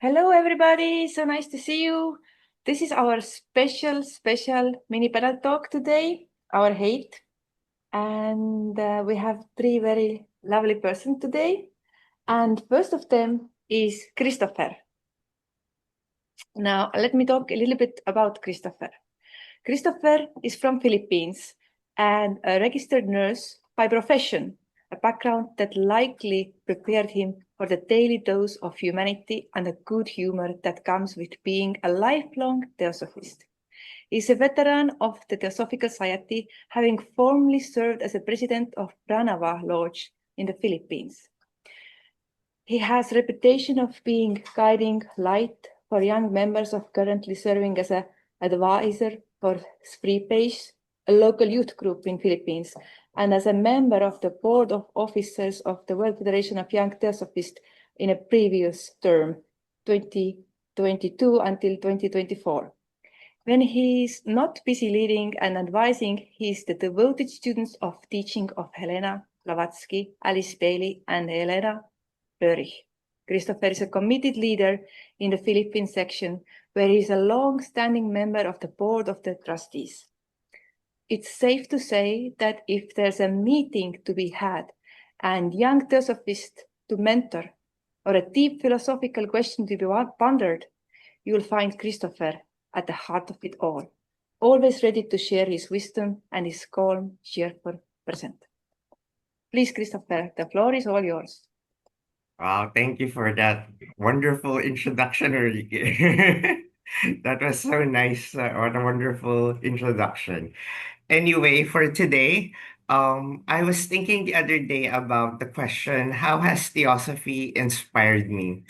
Hello, everybody. So nice to see you. This is our special mini panel talk today, our hate. And we have three very lovely persons today. And first of them is Christopher. Now, let me talk a little bit about Christopher. Christopher is from Philippines and a registered nurse by profession, a background that likely prepared him for the daily dose of humanity and the good humor that comes with being a lifelong Theosophist. He is a veteran of the Theosophical Society, having formerly served as a president of Pranava Lodge in the Philippines. He has a reputation of being guiding light for young members of currently serving as an advisor for Spripace, a local youth group in Philippines, and as a member of the board of officers of the World Federation of Young Theosophists in a previous term, 2022 until 2024. When he is not busy leading and advising, he is the devoted student of teaching of Helena Blavatsky, Alice Bailey, and Helena Röhrig. Christopher is a committed leader in the Philippine section, where he is a long-standing member of the board of the trustees. It's safe to say that if there's a meeting to be had and young Theosophists to mentor or a deep philosophical question to be pondered, you'll find Christopher at the heart of it all, always ready to share his wisdom and his calm, cheerful present. Please, Christopher, the floor is all yours. Wow, thank you for that wonderful introduction, Ulrike. That was so nice. What a wonderful introduction. Anyway, for today, I was thinking the other day about the question, how has Theosophy inspired me?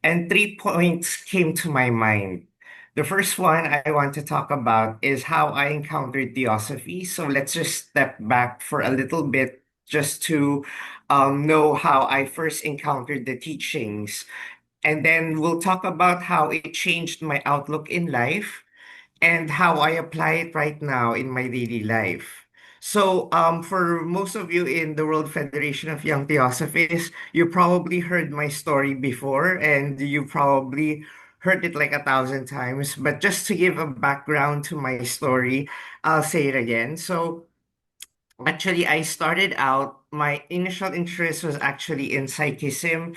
And 3 points came to my mind. The first one I want to talk about is how I encountered Theosophy. So let's just step back for a little bit just to know how I first encountered the teachings. And then we'll talk about how it changed my outlook in life and how I apply it right now in my daily life. So, for most of you in the World Federation of Young Theosophists, you probably heard my story before and you probably heard it like 1,000 times. But just to give a background to my story, I'll say it again. So, actually, I started out, my initial interest was actually in psychism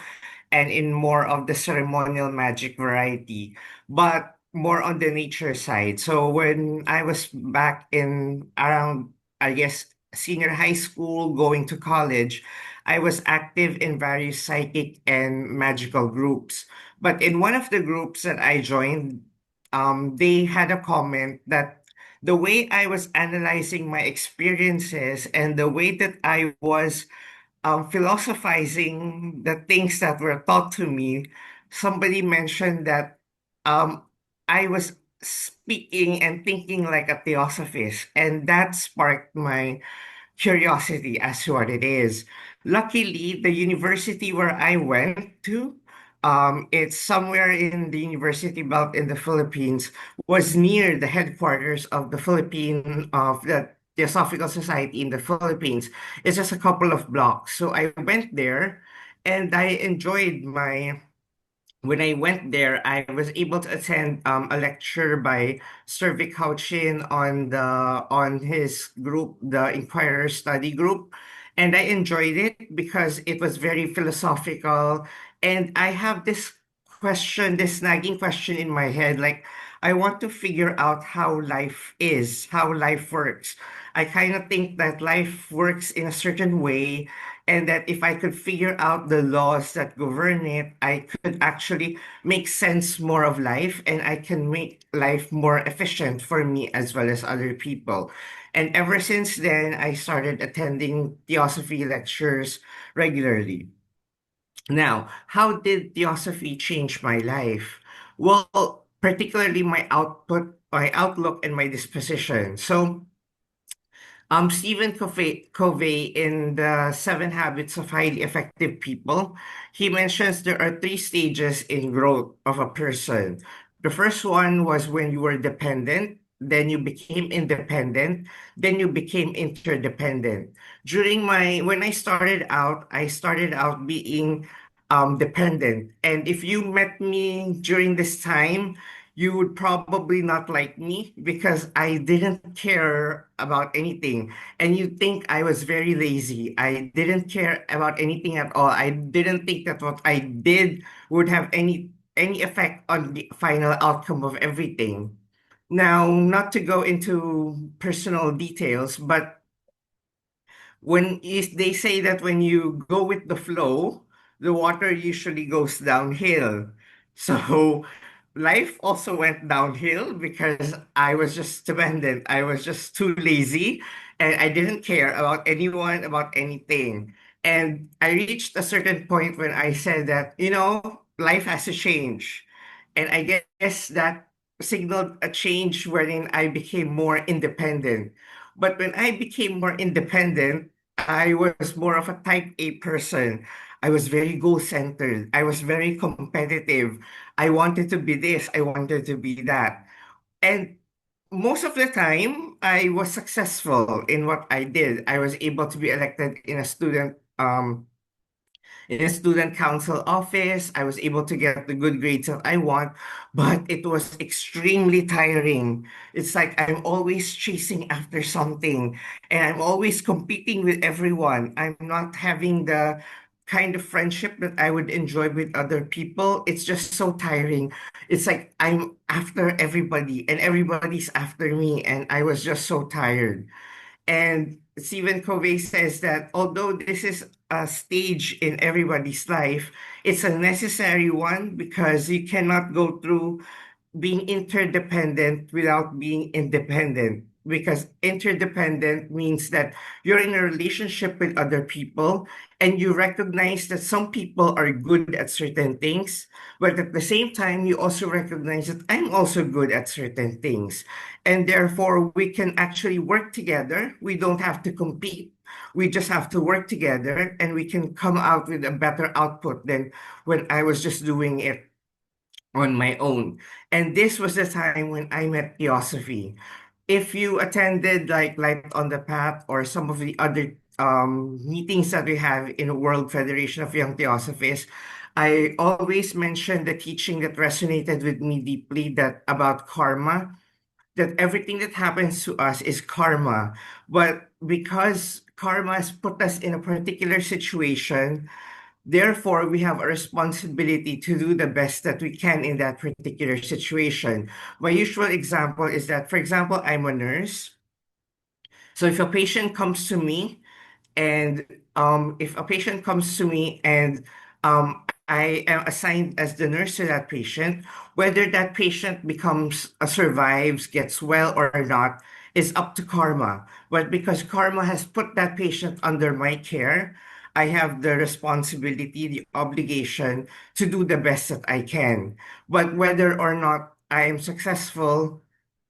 and in more of the ceremonial magic variety, but more on the nature side. So when I was back in around, I guess, senior high school, going to college, I was active in various psychic and magical groups. But in one of the groups that I joined, they had a comment that the way I was analyzing my experiences and the way that I was philosophizing the things that were taught to me, somebody mentioned that um, I was speaking and thinking like a theosophist, and that sparked my curiosity as to what it is. Luckily, the university where I went to, it's somewhere in the university belt in the Philippines, was near the headquarters of the Theosophical Society in the Philippines. It's just a couple of blocks. So I went there and I enjoyed my when I went there, I was able to attend a lecture by Sir Vic Houchin on his group, the Inquirer Study Group, and I enjoyed it because it was very philosophical. And I have this question, this nagging question in my head, like I want to figure out how life is, how life works. I kind of think that life works in a certain way and that if I could figure out the laws that govern it, I could actually make sense more of life and I can make life more efficient for me as well as other people. And ever since then, I started attending theosophy lectures regularly. Now, how did theosophy change my life? Well, particularly my outlook, and my disposition. So, Stephen Covey in the Seven Habits of Highly Effective People, he mentions there are 3 stages in growth of a person. The first one was when you were dependent, then you became independent, then you became interdependent. When I started out being dependent. And if you met me during this time, you would probably not like me because I didn't care about anything. And you think I was very lazy. I didn't care about anything at all. I didn't think that what I did would have any effect on the final outcome of everything. Now, not to go into personal details, but they say that when you go with the flow, the water usually goes downhill. So life also went downhill because I was just dependent. I was just too lazy and I didn't care about anyone, about anything. And I reached a certain point when I said that, life has to change. And I guess that signaled a change wherein I became more independent. But when I became more independent, I was more of a type A person. I was very goal-centered. I was very competitive. I wanted to be this. I wanted to be that. And most of the time, I was successful in what I did. I was able to be elected in a student council office. I was able to get the good grades that I want, but it was extremely tiring. It's like I'm always chasing after something and I'm always competing with everyone. I'm not having the kind of friendship that I would enjoy with other people. It's just so tiring. It's like I'm after everybody and everybody's after me, and I was just so tired. And Stephen Covey says that although this is a stage in everybody's life, it's a necessary one because you cannot go through being interdependent without being independent, because interdependent means that you're in a relationship with other people and you recognize that some people are good at certain things, but at the same time you also recognize that I'm also good at certain things, and therefore we can actually work together. We don't have to compete. We just have to work together and we can come out with a better output than when I was just doing it on my own. And this was the time when I met Theosophy. If you attended like Light on the Path or some of the other meetings that we have in the World Federation of Young Theosophists, I always mention the teaching that resonated with me deeply, that about karma, that everything that happens to us is karma. But because karma has put us in a particular situation, therefore, we have a responsibility to do the best that we can in that particular situation. My usual example is that, for example, I'm a nurse. So if a patient comes to me and if a patient comes to me and I am assigned as the nurse to that patient, whether that patient survives, gets well or not, is up to karma. But because karma has put that patient under my care, I have the responsibility, the obligation to do the best that I can. But whether or not I am successful,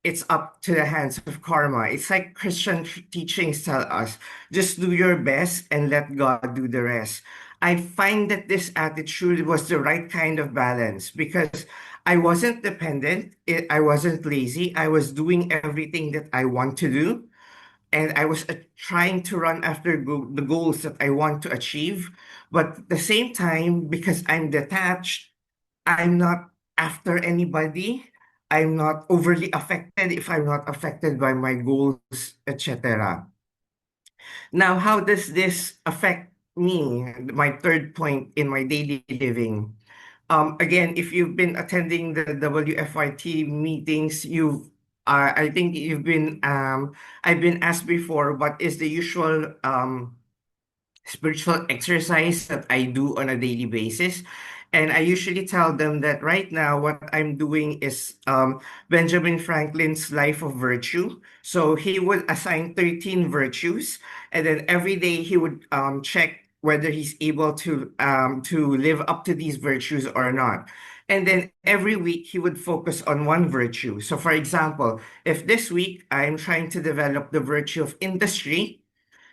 it's up to the hands of karma. It's like Christian teachings tell us, just do your best and let God do the rest. I find that this attitude was the right kind of balance because I wasn't dependent, I wasn't lazy, I was doing everything that I want to do, and I was trying to run after the goals that I want to achieve. But at the same time, because I'm detached, I'm not after anybody. I'm not overly affected if I'm not affected by my goals, etc. Now, how does this affect me? My third point in my daily living. Again, if you've been attending the WFYT meetings, I think I've been asked before, what is the usual spiritual exercise that I do on a daily basis. And I usually tell them that right now, what I'm doing is Benjamin Franklin's Life of Virtue. So he would assign 13 virtues, and then every day he would check whether he's able to live up to these virtues or not. And then every week he would focus on one virtue. So, for example, if this week I'm trying to develop the virtue of industry,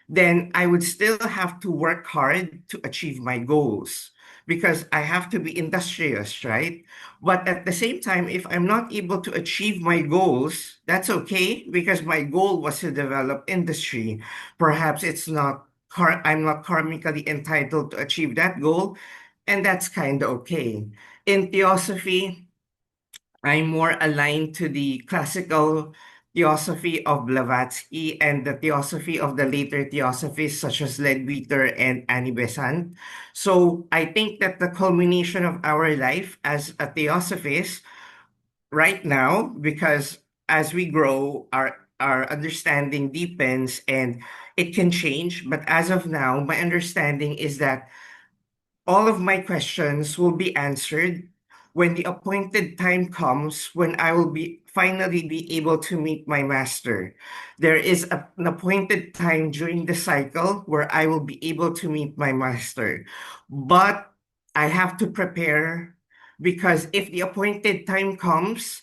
then I would still have to work hard to achieve my goals because I have to be industrious, right? But at the same time, if I'm not able to achieve my goals, that's okay because my goal was to develop industry. Perhaps I'm not karmically entitled to achieve that goal. And that's kind of okay. In Theosophy, I'm more aligned to the classical Theosophy of Blavatsky and the Theosophy of the later Theosophists such as Leadbeater and Annie Besant. So I think that the culmination of our life as a Theosophist right now, because as we grow, our understanding deepens and it can change. But as of now, my understanding is that all of my questions will be answered when the appointed time comes when I will be finally be able to meet my master. There is an appointed time during the cycle where I will be able to meet my master. But I have to prepare because if the appointed time comes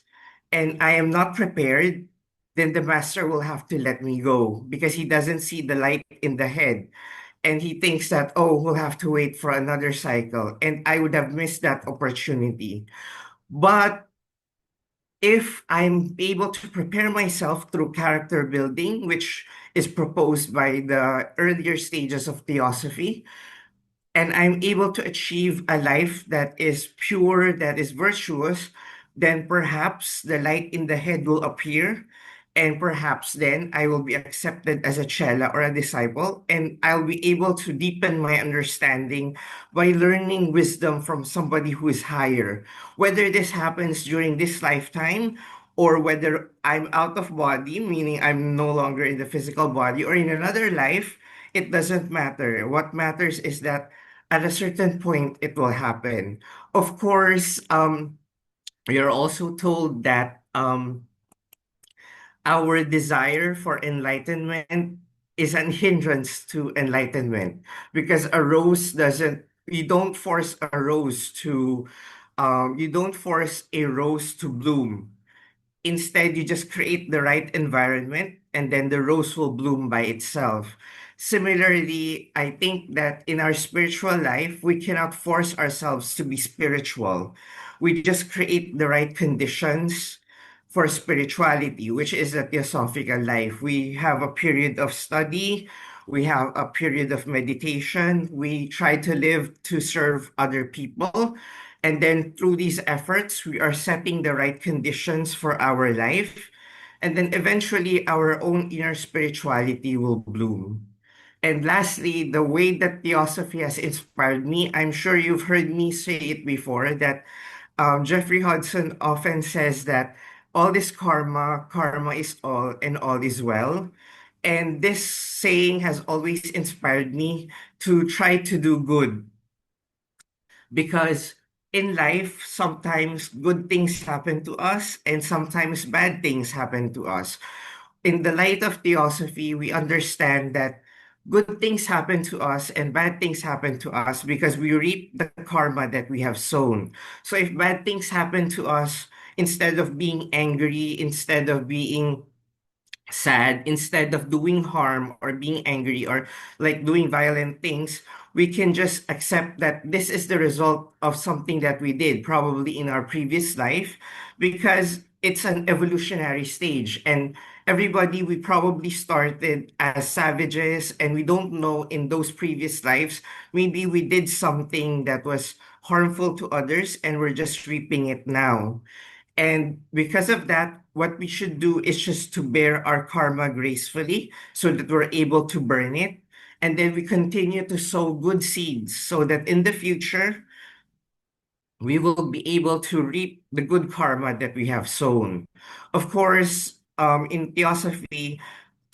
and I am not prepared, then the master will have to let me go because he doesn't see the light in the head and he thinks that, oh, we'll have to wait for another cycle and I would have missed that opportunity. But if I'm able to prepare myself through character building, which is proposed by the earlier stages of theosophy, and I'm able to achieve a life that is pure, that is virtuous, then perhaps the light in the head will appear. And perhaps then I will be accepted as a chela or a disciple, and I'll be able to deepen my understanding by learning wisdom from somebody who is higher. Whether this happens during this lifetime or whether I'm out of body, meaning I'm no longer in the physical body, or in another life, it doesn't matter. What matters is that at a certain point it will happen. Of course, you're also told that our desire for enlightenment is an hindrance to enlightenment because a rose doesn't, you don't force a rose to, you don't force a rose to bloom. Instead, you just create the right environment and then the rose will bloom by itself. Similarly, I think that in our spiritual life, we cannot force ourselves to be spiritual. We just create the right conditions for spirituality, which is a theosophical life. We have a period of study, we have a period of meditation, we try to live to serve other people. And then through these efforts, we are setting the right conditions for our life. And then eventually, our own inner spirituality will bloom. And lastly, the way that Theosophy has inspired me, I'm sure you've heard me say it before, that Jeffrey Hudson often says that all this karma, karma is all, and all is well. And this saying has always inspired me to try to do good because in life, sometimes good things happen to us and sometimes bad things happen to us. In the light of theosophy, we understand that good things happen to us and bad things happen to us because we reap the karma that we have sown. So if bad things happen to us, instead of being angry, instead of being sad, instead of doing harm or being angry or like doing violent things, we can just accept that this is the result of something that we did probably in our previous life because it's an evolutionary stage and everybody we probably started as savages and we don't know in those previous lives maybe we did something that was harmful to others and we're just reaping it now. And because of that, what we should do is just to bear our karma gracefully so that we're able to burn it. And then we continue to sow good seeds so that in the future, we will be able to reap the good karma that we have sown. Of course, in theosophy,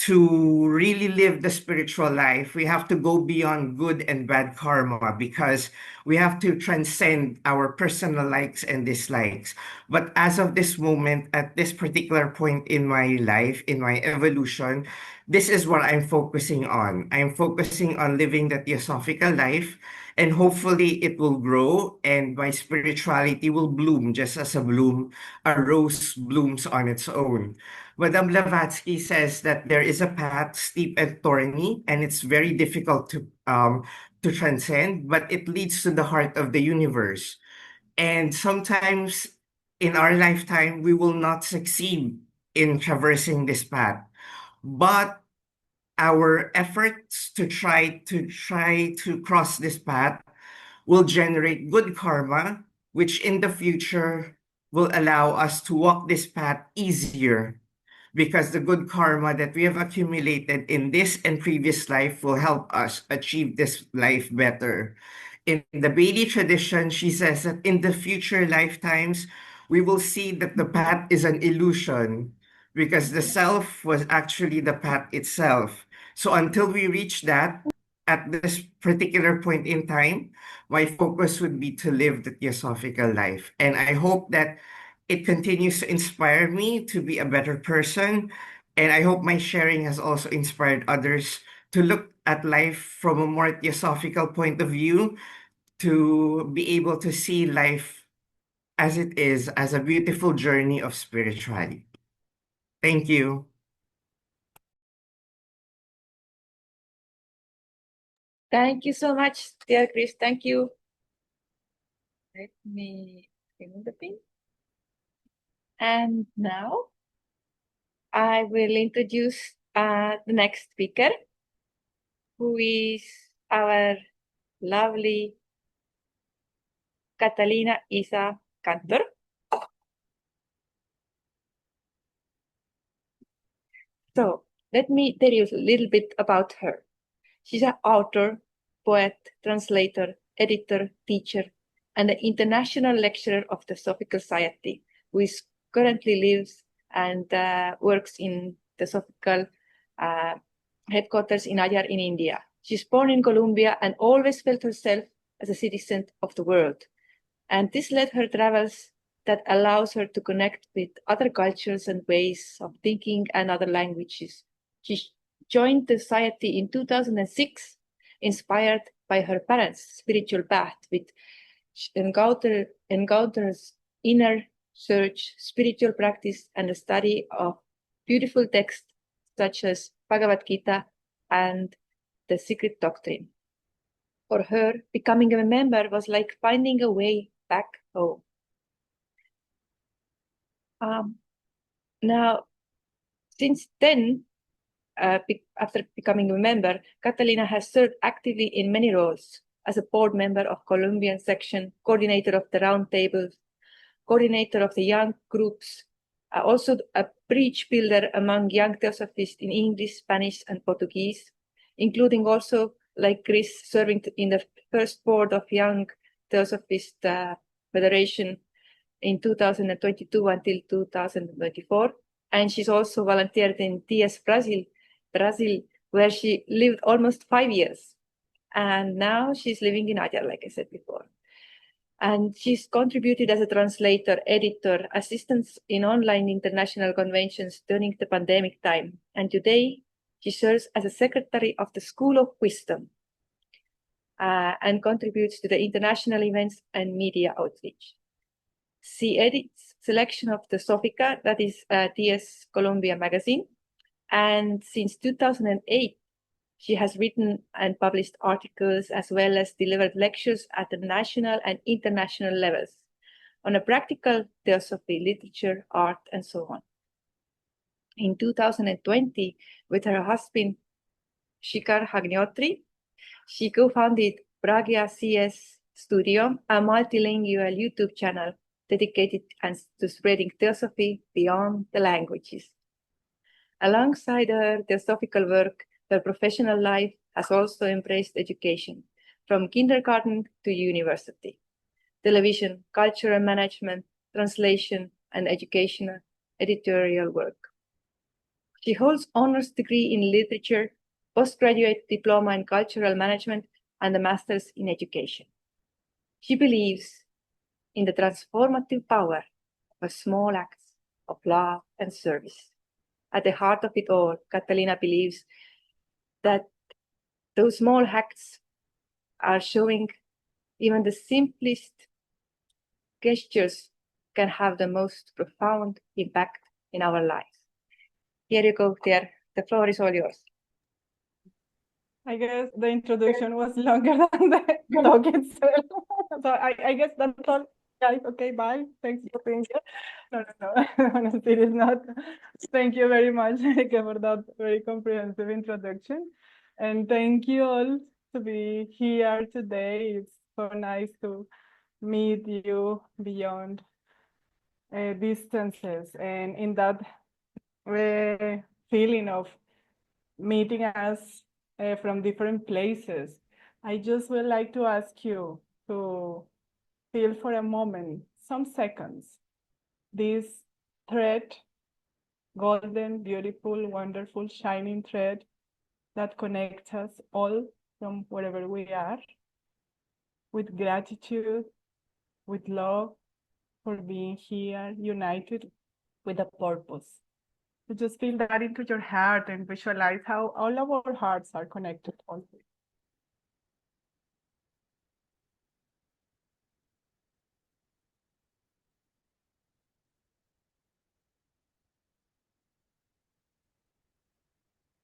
to really live the spiritual life, we have to go beyond good and bad karma because we have to transcend our personal likes and dislikes. But as of this moment, at this particular point in my life, in my evolution, this is what I'm focusing on. I'm focusing on living the theosophical life, and hopefully it will grow and my spirituality will bloom just as a rose blooms on its own. Madame Blavatsky says that there is a path steep and thorny, and it's very difficult to transcend, but it leads to the heart of the universe. And sometimes in our lifetime, we will not succeed in traversing this path. But our efforts to try to cross this path will generate good karma, which in the future will allow us to walk this path easier because the good karma that we have accumulated in this and previous life will help us achieve this life better. In the Bailey tradition, she says that in the future lifetimes, we will see that the path is an illusion because the self was actually the path itself. So until we reach that, at this particular point in time, my focus would be to live the theosophical life. And I hope that it continues to inspire me to be a better person. And I hope my sharing has also inspired others to look at life from a more theosophical point of view, to be able to see life as it is, as a beautiful journey of spirituality. Thank you. Thank you so much, dear Chris. Thank you. Let me remove the pin. And now I will introduce the next speaker, who is our lovely Catalina Isaza-Cantor. So let me tell you a little bit about her. She's an author, poet, translator, editor, teacher, and an international lecturer of the Theosophical Society, who is currently lives and works in the Theosophical headquarters in Adyar in India. She's born in Colombia and always felt herself as a citizen of the world. And this led her travels that allows her to connect with other cultures and ways of thinking and other languages. She joined the society in 2006, inspired by her parents' spiritual path, which encounters inner search, spiritual practice, and the study of beautiful texts such as Bhagavad Gita and the Secret Doctrine. For her, becoming a member was like finding a way back home. Now, since then, after becoming a member, Catalina has served actively in many roles as a board member of Colombian section, coordinator of the roundtables, coordinator of the young groups, also a bridge builder among young Theosophists in English, Spanish, and Portuguese, including also, like Chris, serving in the first board of Young Theosophist Federation in 2022 until 2024. And she's also volunteered in TS Brazil, where she lived almost 5 years. And now she's living in Adyar, like I said before. And she's contributed as a translator, editor, assistant in online international conventions during the pandemic time. And today she serves as a secretary of the School of Wisdom and contributes to the international events and media outreach. She edits selection of the Sophica, that is TS Colombia magazine. And since 2008, she has written and published articles as well as delivered lectures at the national and international levels on a practical theosophy, literature, art, and so on. In 2020, with her husband, Shikhar Hagnotri, she co-founded Pragya CS Studio, a multilingual YouTube channel dedicated to spreading theosophy beyond the languages. Alongside her theosophical work, her professional life has also embraced education, from kindergarten to university, television, cultural management, translation, and educational editorial work. She holds honors degree in literature, postgraduate diploma in cultural management, and a master's in education. She believes in the transformative power of small acts of love and service. At the heart of it all, Catalina believes that those small acts are showing even the simplest gestures can have the most profound impact in our lives. Here you go, dear. The floor is all yours. I guess the introduction was longer than the talk itself. So I guess that's all. Guys, okay, bye. Thanks for being here. No. On a serious note, thank you very much, Erika, for that very comprehensive introduction. And thank you all to be here today. It's so nice to meet you beyond distances, and in that feeling of meeting us from different places. I just would like to ask you to feel for a moment, some seconds, this thread, golden, beautiful, wonderful, shining thread that connects us all from wherever we are, with gratitude, with love for being here, united with a purpose. To just feel that into your heart and visualize how all of our hearts are connected also.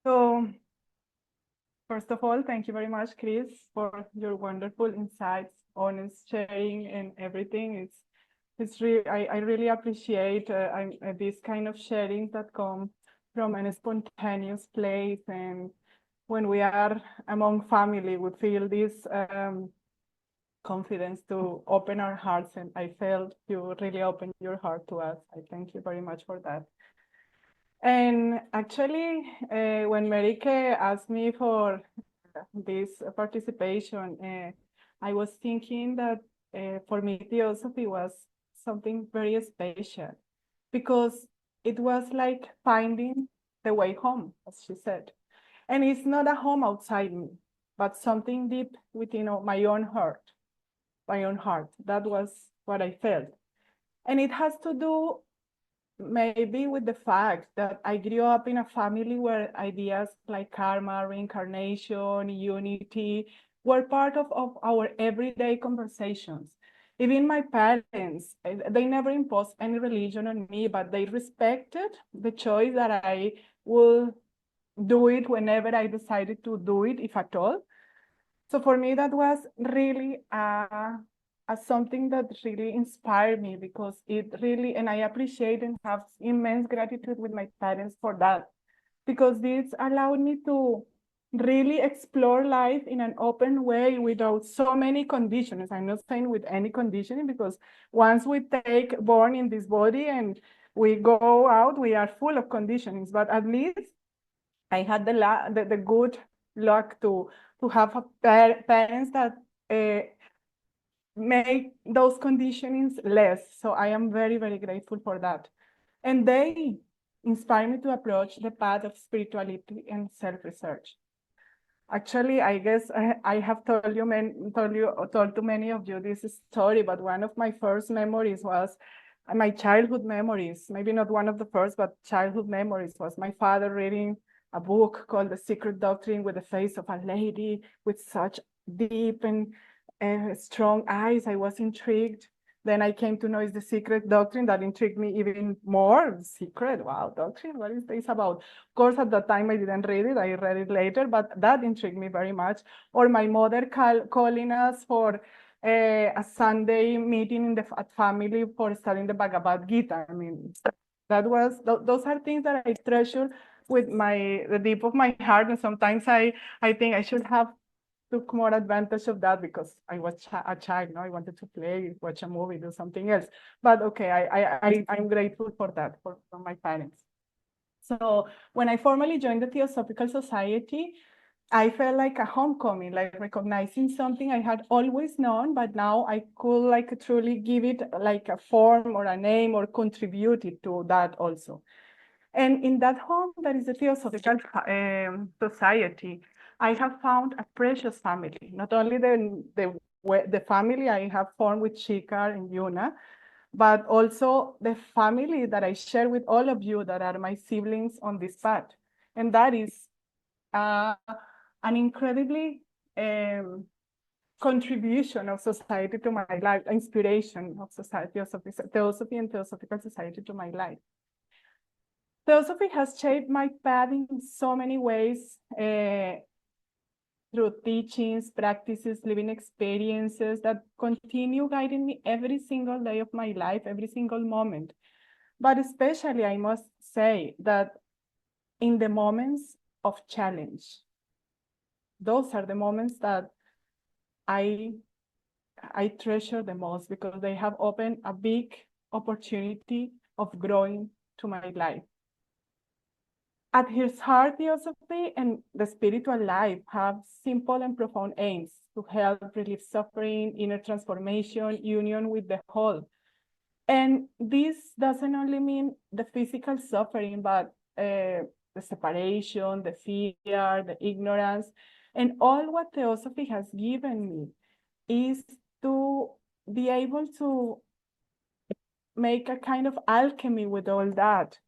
So, first of all, thank you very much, Chris, for your wonderful insights, honest sharing, and everything. It's really, I really appreciate this kind of sharing that come from a spontaneous place, and when we are among family, we feel this confidence to open our hearts, and I felt you really opened your heart to us. I thank you very much for that. And actually, when Merike asked me for this participation, I was thinking that for me, Theosophy was something very special, because it was like finding the way home, as she said. And it's not a home outside me, but something deep within my own heart, my own heart. That was what I felt. And it has to do maybe with the fact that I grew up in a family where ideas like karma, reincarnation, unity were part of our everyday conversations. Even my parents, they never imposed any religion on me, but they respected the choice that I will do it whenever I decided to do it, if at all. So for me, that was really something that really inspired me, because it really, and I appreciate and have immense gratitude with my parents for that, because this allowed me to really explore life in an open way without so many conditions. I'm not saying with any conditioning, because once we take born in this body and we go out, we are full of conditionings, but at least I had the good luck to have parents that make those conditionings less. So I am very, very grateful for that. And they inspire me to approach the path of spirituality and self-research. Actually, I guess I have told to many of you this story, but one of my first memories was my childhood memories. Maybe not one of the first, but childhood memories was my father reading a book called The Secret Doctrine with the face of a lady with such deep and strong eyes. I was intrigued. Then I came to know it's the secret doctrine that intrigued me even more. Secret, wow, doctrine, what is this about? Of course, at that time I didn't read it. I read it later, but that intrigued me very much. Or my mother calling us for a Sunday meeting in the family for studying the Bhagavad Gita. I mean, those are things that I treasure with the deep of my heart. And sometimes I think I should have took more advantage of that, because I was a child, no? I wanted to play, watch a movie, do something else. But okay, I'm grateful for that, for my parents. So when I formally joined the Theosophical Society, I felt like a homecoming, like recognizing something I had always known, but now I could like truly give it like a form or a name, or contribute it to that also. And in that home, that is the Theosophical Society, I have found a precious family. Not only the family I have formed with Shikar and Yuna, but also the family that I share with all of you that are my siblings on this path. And that is an incredibly contribution of society to my life, inspiration of society, of Theosophy and Theosophical Society to my life. Theosophy has shaped my path in so many ways, through teachings, practices, living experiences that continue guiding me every single day of my life, every single moment. But especially, I must say that in the moments of challenge, those are the moments that I I treasure the most because they have opened a big opportunity of growing to my life. At its heart, Theosophy and the spiritual life have simple and profound aims to help relieve suffering, inner transformation, union with the whole. And this doesn't only mean the physical suffering, but the separation, the fear, the ignorance, and all what Theosophy has given me is to be able to make a kind of alchemy with all that,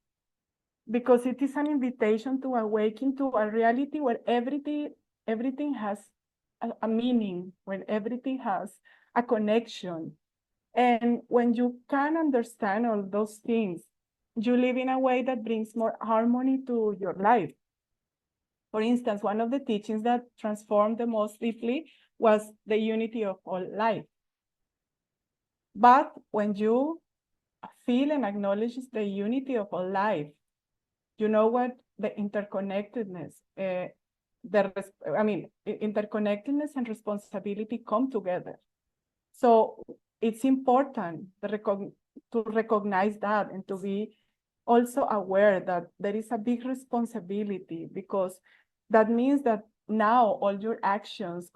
because it is an invitation to awaken to a reality where everything has a meaning, when everything has a connection. And when you can understand all those things, you live in a way that brings more harmony to your life. For instance, one of the teachings that transformed the most deeply was the unity of all life. But when you feel and acknowledge the unity of all life, you know what? The interconnectedness, interconnectedness and responsibility come together. So it's important to recognize that and to be also aware that there is a big responsibility, because that means that now all your actions,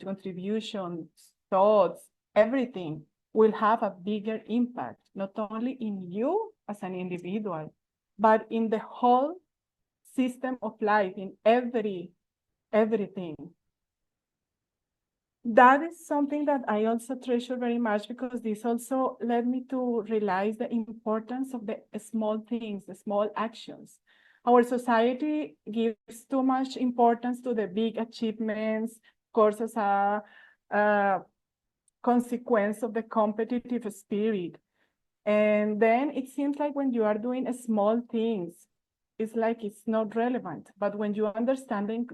contributions, thoughts, everything will have a bigger impact, not only in you as an individual, but in the whole system of life, in everything. That is something that I also treasure very much, because this also led me to realize the importance of the small things, the small actions. Our society gives too much importance to the big achievements, of course, as a consequence of the competitive spirit. And then it seems like when you are doing small things, it's like it's not relevant. But when you understand the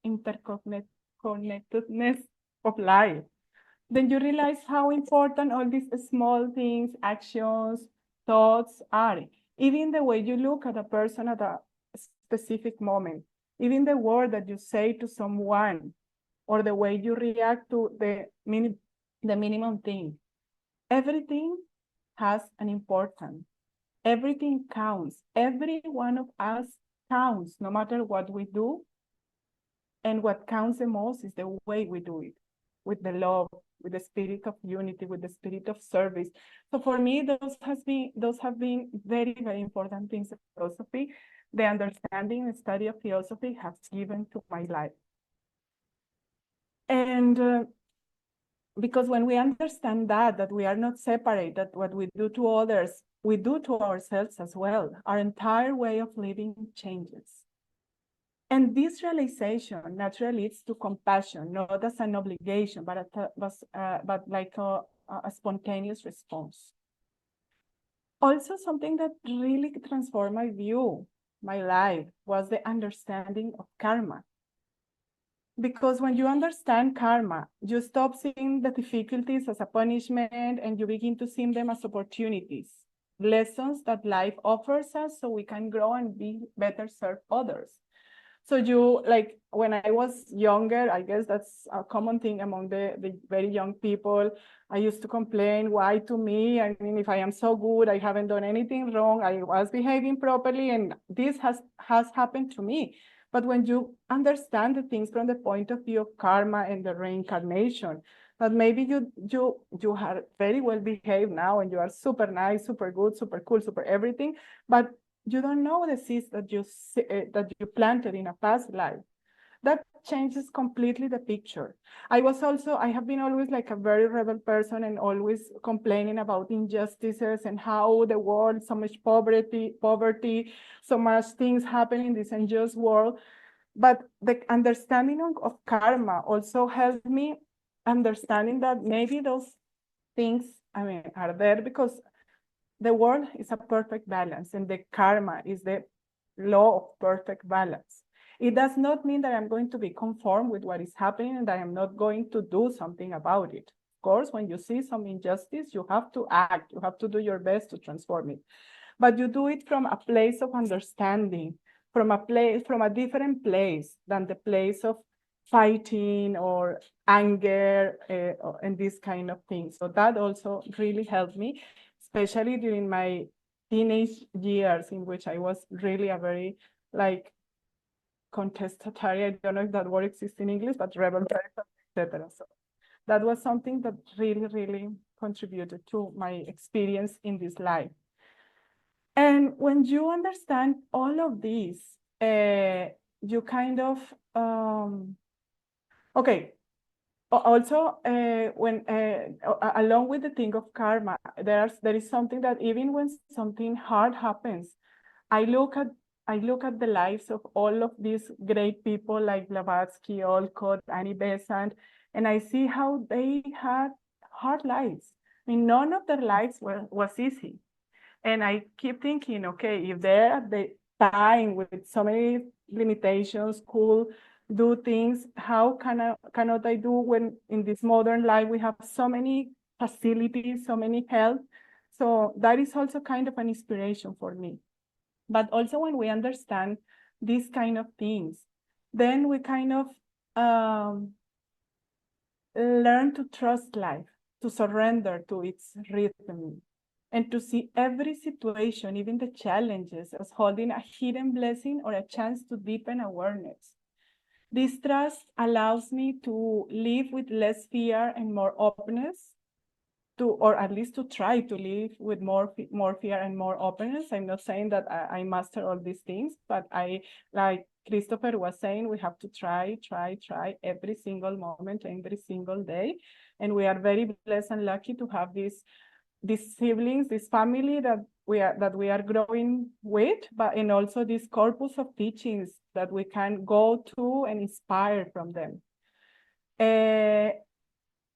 interconnectedness of life, then you realize how important all these small things, actions, thoughts are. Even the way you look at a person at a specific moment, even the word that you say to someone, or the way you react to the minimum thing. Everything has an importance. Everything counts. Every one of us counts, no matter what we do. And what counts the most is the way we do it, with the love, with the spirit of unity, with the spirit of service. So for me, those have been very, very important things of philosophy. The understanding and study of philosophy has given to my life. And because when we understand that we are not separate, that what we do to others, we do to ourselves as well, our entire way of living changes. And this realization naturally leads to compassion, not as an obligation, but like a spontaneous response. Also, something that really transformed my view, my life, was the understanding of karma. Because when you understand karma, you stop seeing the difficulties as a punishment and you begin to see them as opportunities, lessons that life offers us so we can grow and be better serve others. So like when I was younger, I guess that's a common thing among the very young people. I used to complain, why to me? I mean, if I am so good, I haven't done anything wrong, I was behaving properly, and this has happened to me. But when you understand the things from the point of view of karma and the reincarnation, that maybe you are very well behaved now and you are super nice, super good, super cool, super everything, but you don't know the seeds that you planted in a past life. That changes completely the picture. I have been always like a very rebel person and always complaining about injustices and how the world, so much poverty, so much things happen in this unjust world. But the understanding of karma also helped me understanding that maybe those things, are there because the world is a perfect balance, and the karma is the law of perfect balance. It does not mean that I'm going to be conformed with what is happening and that I'm not going to do something about it. Of course, when you see some injustice, you have to act, you have to do your best to transform it. But you do it from a place of understanding, from a different place than the place of fighting or anger and this kind of thing. So that also really helped me, especially during my teenage years, in which I was really a very like contestatory, I don't know if that word exists in English, but rebel, etc. So that was something that really, really contributed to my experience in this life. And when you understand all of this, you kind of, okay, also when along with the thing of karma, there is something that even when something hard happens, I look at the lives of all of these great people like Blavatsky, Olcott, Annie Besant, and I see how they had hard lives. I mean, none of their lives was easy. And I keep thinking, okay, if they're at the time with so many limitations, could do things, how cannot I do when in this modern life we have so many facilities, so many help? So that is also kind of an inspiration for me. But also when we understand these kind of things, then we kind of learn to trust life, to surrender to its rhythm, and to see every situation, even the challenges, as holding a hidden blessing or a chance to deepen awareness. This trust allows me to live with less fear and more openness, or at least to try to live with more fear and more openness. I'm not saying that I master all these things, but like Christopher was saying, we have to try every single moment, every single day. And we are very blessed and lucky to have these siblings, this family that we are growing with, and also this corpus of teachings that we can go to and inspire from them.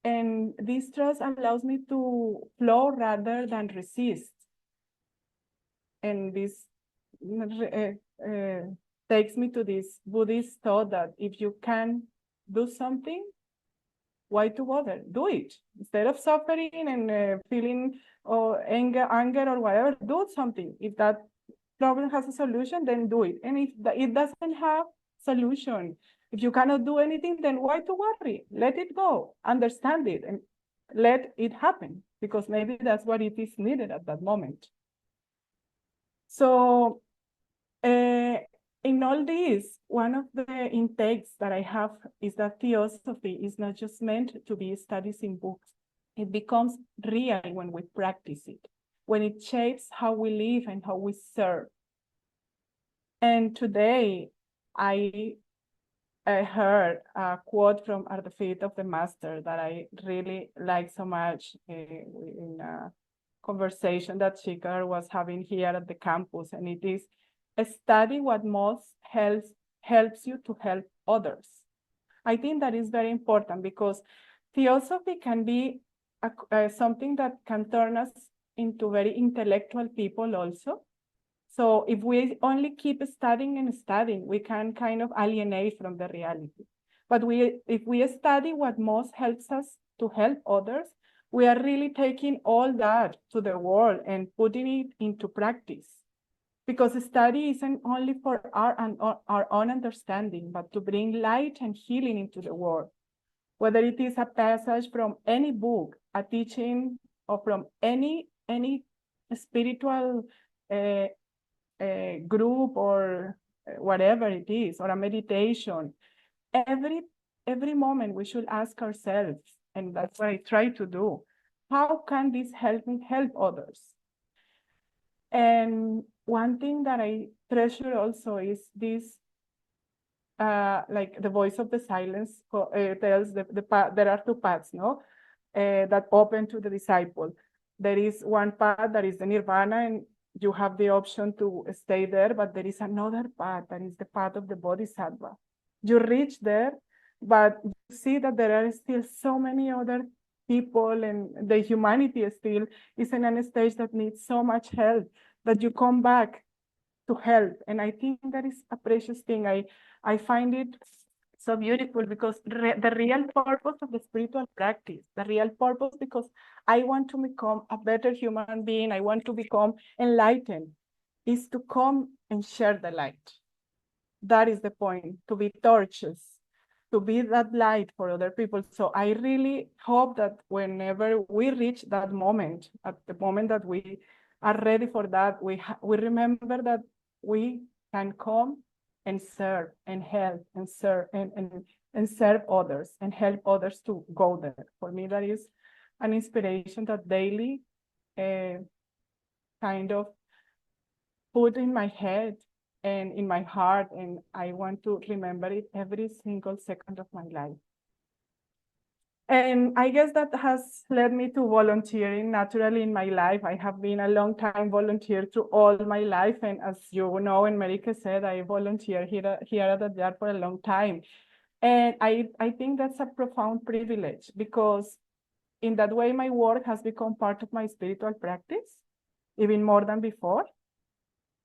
And this trust allows me to flow rather than resist. And this takes me to this Buddhist thought that if you can do something, why to bother? Do it. Instead of suffering and feeling anger or whatever, do something. If that problem has a solution, then do it. And if it doesn't have solution, if you cannot do anything, then why to worry? Let it go, understand it, and let it happen, because maybe that's what it is needed at that moment. So in all this, one of the intakes that I have is that theosophy is not just meant to be studied in books. It becomes real when we practice it, when it shapes how we live and how we serve. And today, I heard a quote from At the Feet of the Master that I really like so much in a conversation that Shikar was having here at the campus, and it is, study what most helps you to help others. I think that is very important, because theosophy can be something that can turn us into very intellectual people also. So if we only keep studying and studying, we can kind of alienate from the reality. But if we study what most helps us to help others, we are really taking all that to the world and putting it into practice. Because study isn't only for our own understanding, but to bring light and healing into the world. Whether it is a passage from any book, a teaching, or from any spiritual group, or whatever it is, or a meditation, every moment we should ask ourselves, and that's what I try to do, how can this help me help others? And one thing that I treasure also is this, like the voice of the silence tells there are two paths, no, that open to the disciple. There is one path that is the nirvana, and you have the option to stay there, but there is another path that is the path of the bodhisattva. You reach there, but you see that there are still so many other people, and the humanity still is in a stage that needs so much help, that you come back to help. And I think that is a precious thing. I find it so beautiful, because the real purpose of the spiritual practice, the real purpose, because I want to become a better human being, I want to become enlightened, is to come and share the light. That is the point, to be torches. to be that light for other people. So I really hope that whenever we reach that moment, at the moment that we are ready for that, we remember that we can come and serve and help and serve and serve others and help others to go there. For me, that is an inspiration that daily kind of put in my head and in my heart, and I want to remember it every single second of my life. And I guess that has led me to volunteering naturally in my life. I have been a long time volunteer through all my life. And as you know, and Marika said, I volunteer here at Adyar for a long time. And I think that's a profound privilege, because in that way, my work has become part of my spiritual practice, even more than before.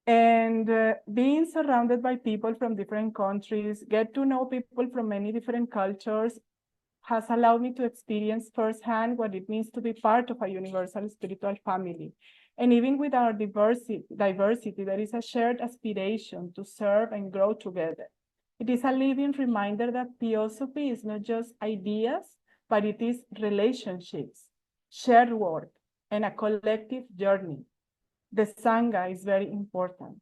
And being surrounded by people from different countries, get to know people from many different cultures, has allowed me to experience firsthand what it means to be part of a universal spiritual family. And even with our diversity, there is a shared aspiration to serve and grow together. It is a living reminder that theosophy is not just ideas, but it is relationships, shared work, and a collective journey. The Sangha is very important.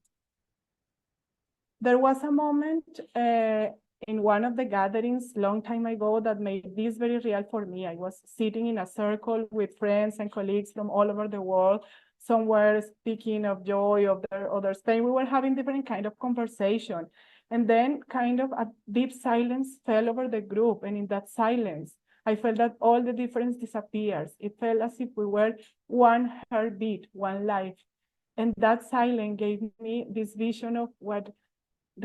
There was a moment in one of the gatherings long time ago that made this very real for me. I was sitting in a circle with friends and colleagues from all over the world. Some were speaking of joy, of their others' pain. We were having different kind of conversation. And then kind of a deep silence fell over the group. And in that silence, I felt that all the difference disappears. It felt as if we were one heartbeat, one life. And that silence gave me this vision of what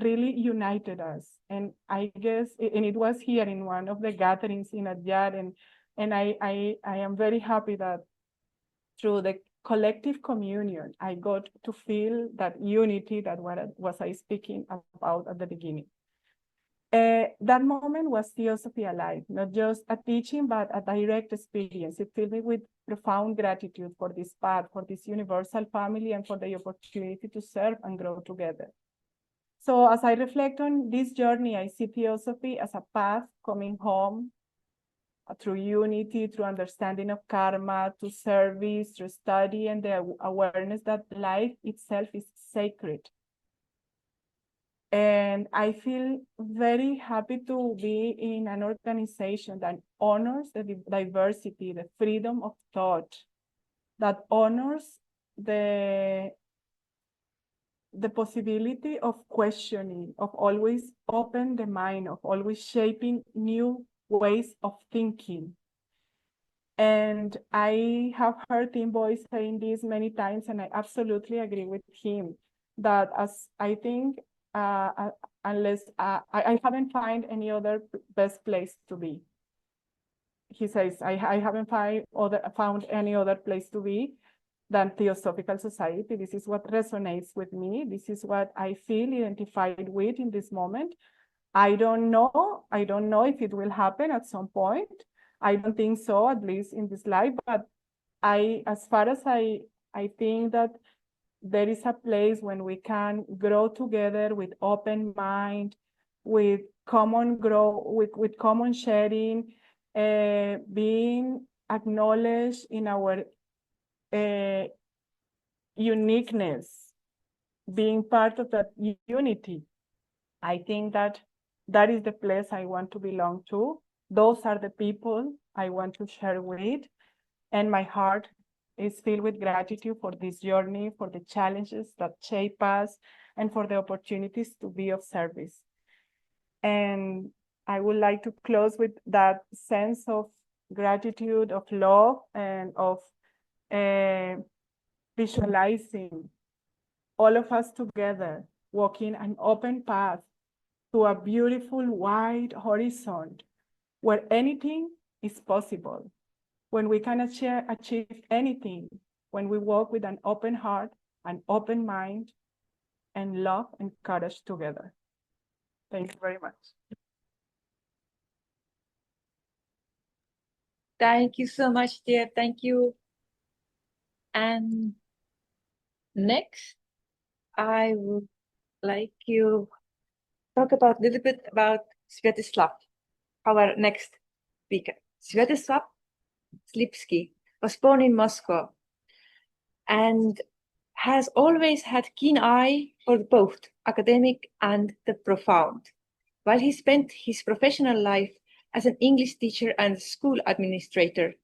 really united us. And I guess, and it was here in one of the gatherings in Adyar, and I am very happy that through the collective communion, I got to feel that unity that was I speaking about at the beginning. That moment was Theosophy alive, not just a teaching, but a direct experience. It filled me with profound gratitude for this path, for this universal family, and for the opportunity to serve and grow together. So as I reflect on this journey, I see Theosophy as a path coming home through unity, through understanding of karma, to service, through study, and the awareness that life itself is sacred. And I feel very happy to be in an organization that honors the diversity, the freedom of thought, that honors the possibility of questioning, of always open the mind, of always shaping new ways of thinking. And I have heard Tim Boyce saying this many times, and I absolutely agree with him, that as I think, unless I haven't found any other best place to be. He says, I haven't found any other place to be than Theosophical Society. This is what resonates with me. This is what I feel identified with in this moment. I don't know if it will happen at some point. I don't think so, at least in this life, but as far as I think that there is a place when we can grow together with open mind, with common with common sharing, being acknowledged in our uniqueness, being part of that unity. I think that is the place I want to belong to. Those are the people I want to share with. And my heart is filled with gratitude for this journey, for the challenges that shape us, and for the opportunities to be of service. And I would like to close with that sense of gratitude, of love, and of visualizing all of us together, walking an open path to a beautiful wide horizon where anything is possible, when we can achieve anything, when we walk with an open heart, an open mind, and love and courage together. Thank you very much. Thank you so much, dear. Thank you. And next, I would like you talk about a little bit about Svyatoslav. our next speaker. Svyatoslav Lipsky was born in Moscow and has always had keen eye for both academic and the profound. While he spent his professional life as an English teacher and school administrator,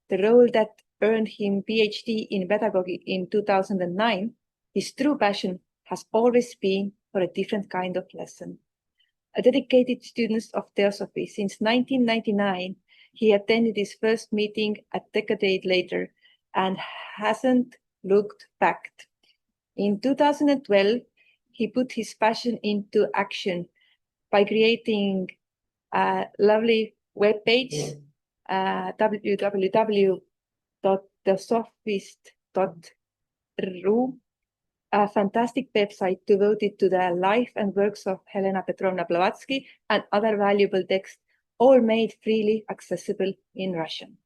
the role that earned him PhD in pedagogy in 2009, his true passion has always been for a different kind of lesson. A dedicated student of Theosophy since 1999, he attended his first meeting a decade later and hasn't looked back. In 2012, he put his passion into action by creating a lovely webpage, www.theosophists.ru, a fantastic website devoted to the life and works of Helena Petrovna Blavatsky and other valuable texts, all made freely accessible in Russian.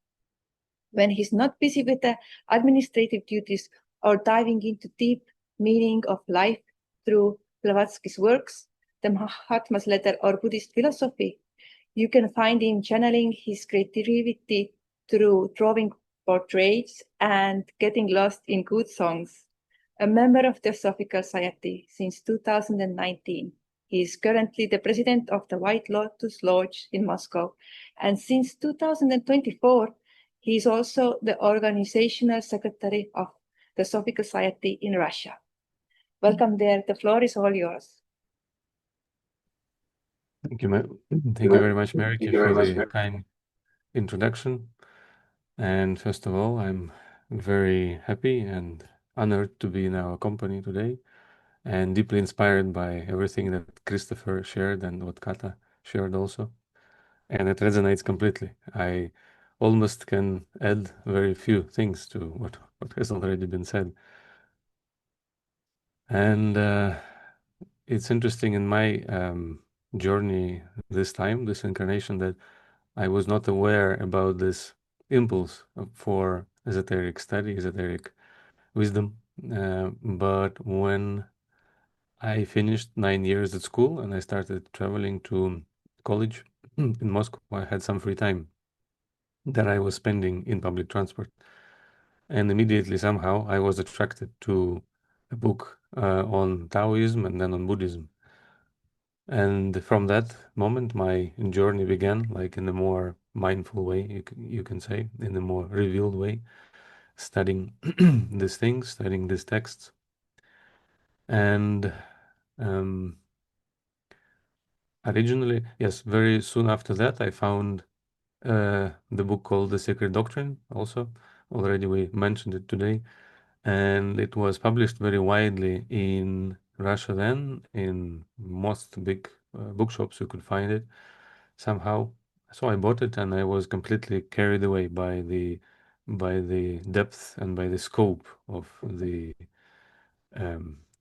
When he's not busy with the administrative duties or diving into deep meaning of life through Blavatsky's works, the Mahatma's letter or Buddhist philosophy, you can find him channeling his creativity through drawing portraits and getting lost in good songs. A member of the Theosophists-WFYT since 2019. He is currently the president of the White Lotus Lodge in Moscow. And since 2024, he is also the organizational secretary of the Theosophists-WFYT in Russia. Welcome there. The floor is all yours. Thank you, thank you very much, Mariki, for the kind introduction. And first of all, I'm very happy and honored to be in our company today, and deeply inspired by everything that Christopher shared and what Kata shared also. And it resonates completely. I almost can add very few things to what has already been said. And it's interesting in my journey this time, this incarnation, that I was not aware about this impulse for esoteric study, esoteric wisdom. But when I finished 9 years at school and I started traveling to college in Moscow, I had some free time that I was spending in public transport. And immediately, somehow, I was attracted to a book on Taoism and then on Buddhism. And from that moment, my journey began, like in a more mindful way, you can say, in a more revealed way, studying these things, studying these texts. And originally, yes, very soon after that, I found the book called The Sacred Doctrine, also. Already we mentioned it today. And it was published very widely in Russia then. In most big bookshops, you could find it somehow. So I bought it, and I was completely carried away by the depth and by the scope of the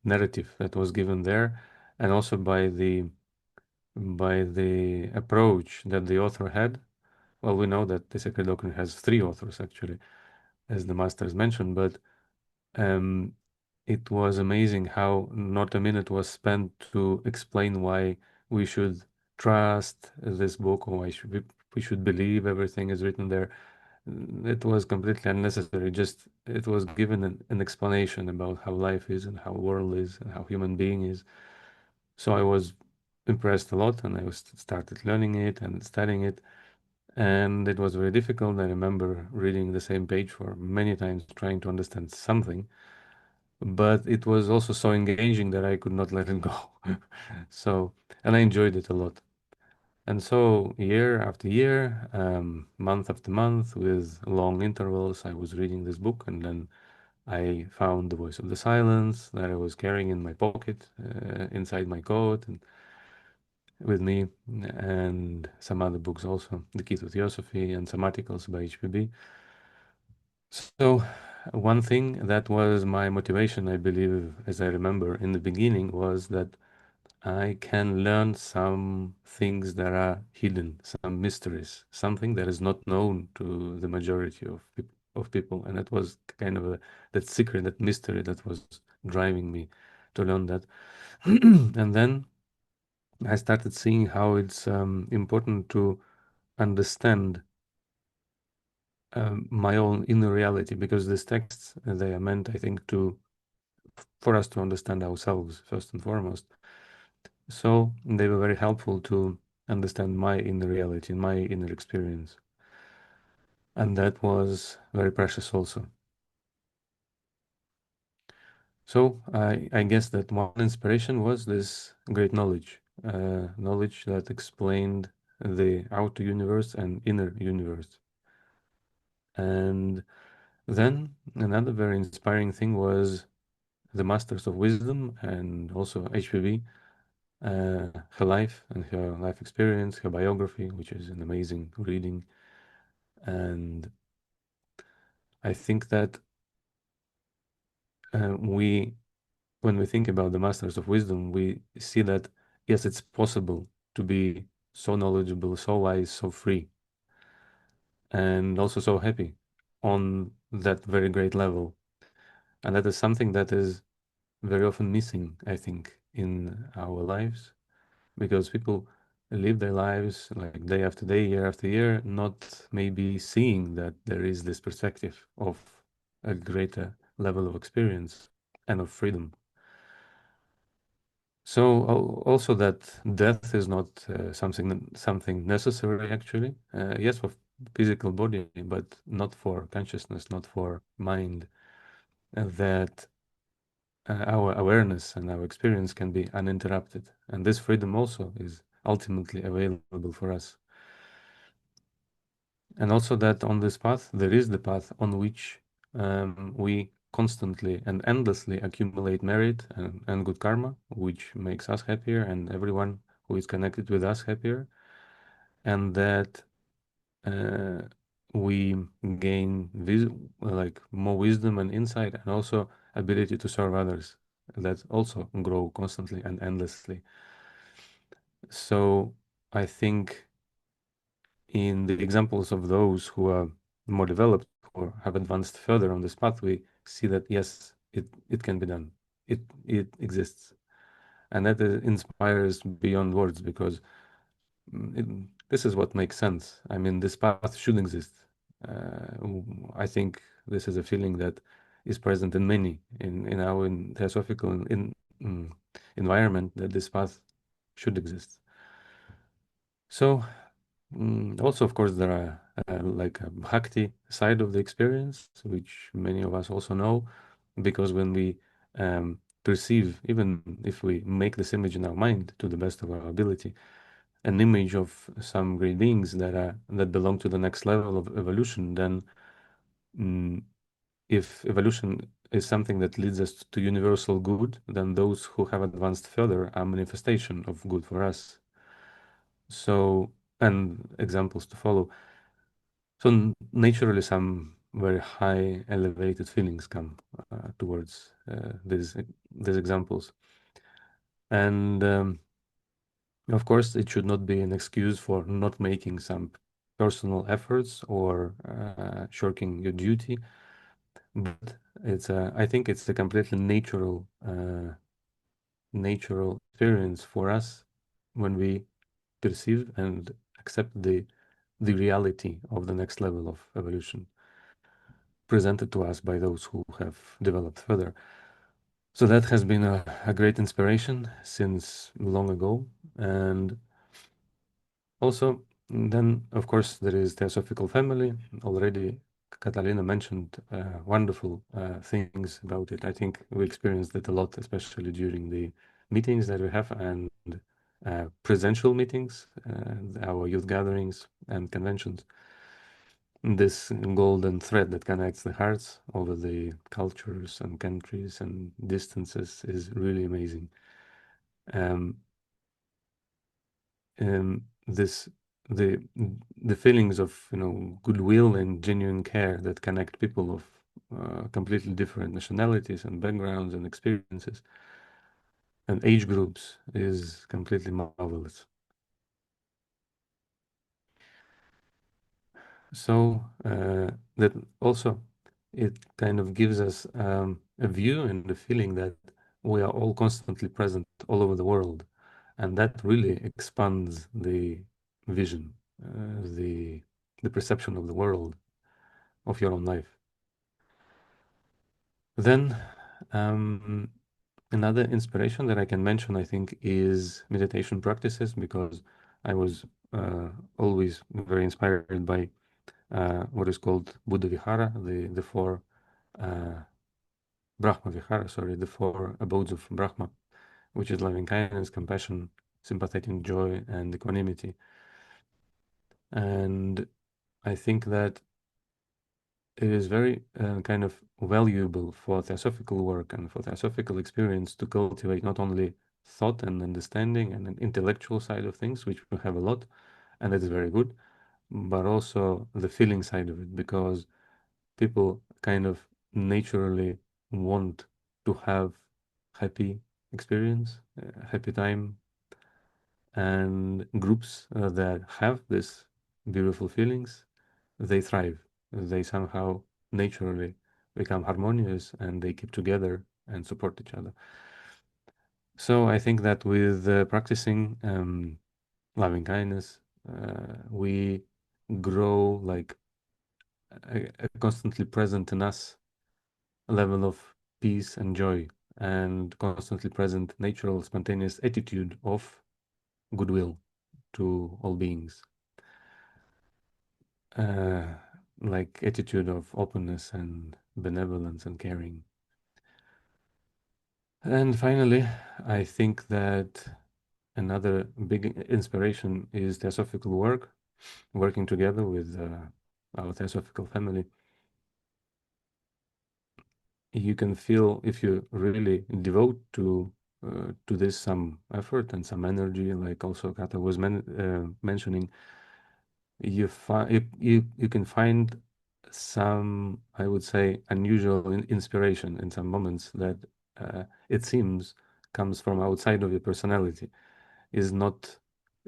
narrative that was given there, and also by the approach that the author had. Well, we know that the Sacred Doctrine has 3 authors, actually, as the masters mentioned, but it was amazing how not a minute was spent to explain why we should trust this book, or why we should believe everything is written there. It was completely unnecessary. Just it was given an explanation about how life is and how world is and how human being is. So I was impressed a lot, and I started learning it and studying it. And it was very difficult. I remember reading the same page for many times, trying to understand something. But it was also so engaging that I could not let it go. So, and I enjoyed it a lot. And so year after year, month after month, with long intervals, I was reading this book, and then I found The Voice of the Silence that I was carrying in my pocket, inside my coat, and with me, and some other books also, The Key to Theosophy, and some articles by HPB. So one thing that was my motivation, I believe, as I remember in the beginning, was that I can learn some things that are hidden, some mysteries, something that is not known to the majority of people. And that was kind of that secret, that mystery that was driving me to learn that. And then I started seeing how it's important to understand my own inner reality, because these texts, they are meant, I think, for us to understand ourselves first and foremost. So they were very helpful to understand my inner reality, my inner experience. And that was very precious also. So I guess that one inspiration was this great knowledge, knowledge that explained the outer universe and inner universe. And then another very inspiring thing was the Masters of Wisdom and also HPV, her life and her life experience, her biography, which is an amazing reading. And I think that when we think about the Masters of Wisdom, we see that, yes, it's possible to be so knowledgeable, so wise, so free, and also so happy on that very great level. And that is something that is very often missing, I think, in our lives, because people live their lives like day after day, year after year, not maybe seeing that there is this perspective of a greater level of experience and of freedom. So also that death is not something necessary actually. Yes, for physical body, but not for consciousness, not for mind. That our awareness and our experience can be uninterrupted, and this freedom also is ultimately available for us. And also that on this path, there is the path on which we constantly and endlessly accumulate merit and good karma, which makes us happier and everyone who is connected with us happier. And that we gain like more wisdom and insight, and also ability to serve others that also grow constantly and endlessly. So I think in the examples of those who are more developed or have advanced further on this path, we see that yes, it can be done. It exists, and that inspires beyond words, because this is what makes sense. I mean, this path should exist. I think this is a feeling that is present in many in our theosophical environment, that this path should exist. So also, of course, there are like a bhakti side of the experience, which many of us also know, because when we perceive, even if we make this image in our mind to the best of our ability, an image of some great beings that belong to the next level of evolution, then if evolution is something that leads us to universal good, then those who have advanced further are manifestation of good for us. So, and examples to follow. So naturally, some very high elevated feelings come towards these examples, and of course, it should not be an excuse for not making some personal efforts or shirking your duty. But I think it's a completely natural experience for us when we perceive and accept the reality of the next level of evolution presented to us by those who have developed further. So that has been a great inspiration since long ago. And also, then, of course, there is Theosophical family. Already, Catalina mentioned wonderful things about it. I think we experienced it a lot, especially during the meetings that we have and presential meetings, our youth gatherings and conventions. This golden thread that connects the hearts over the cultures and countries and distances is really amazing. This the feelings of goodwill and genuine care that connect people of completely different nationalities and backgrounds and experiences and age groups is completely marvelous. So that also it kind of gives us a view and the feeling that we are all constantly present all over the world, and that really expands the vision the perception of the world, of your own life. Then another inspiration that I can mention, I think, is meditation practices, because I was always very inspired by what is called Buddha Vihara, the four Brahma Vihara, sorry, the four abodes of Brahma, which is loving kindness, compassion, sympathetic joy, and equanimity. And I think that it is very kind of valuable for theosophical work and for theosophical experience to cultivate not only thought and understanding and an intellectual side of things, which we have a lot, and that is very good, but also the feeling side of it, because people kind of naturally want to have happy experience, happy time, and groups that have this beautiful feelings, they thrive. They somehow naturally become harmonious, and they keep together and support each other. So I think that with practicing loving kindness, we grow like a constantly present in us level of peace and joy, and constantly present natural spontaneous attitude of goodwill to all beings. Like attitude of openness and benevolence and caring. And finally, I think that another big inspiration is theosophical work, working together with our theosophical family. You can feel, if you really devote to this some effort and some energy, like also Kata was mentioning, you can find some, I would say, unusual inspiration in some moments that it seems comes from outside of your personality, is not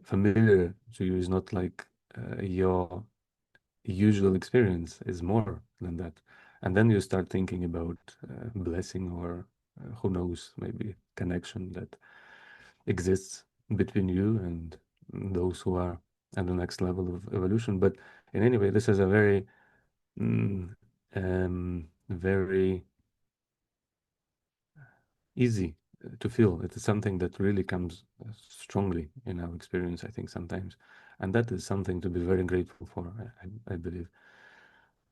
familiar to you, is not like your usual experience, is more than that. And then you start thinking about blessing, or who knows, maybe connection that exists between you and those who are at the next level of evolution. But in any way, this is a very, very easy to feel. It is something that really comes strongly in our experience, I think, sometimes. And that is something to be very grateful for, I believe.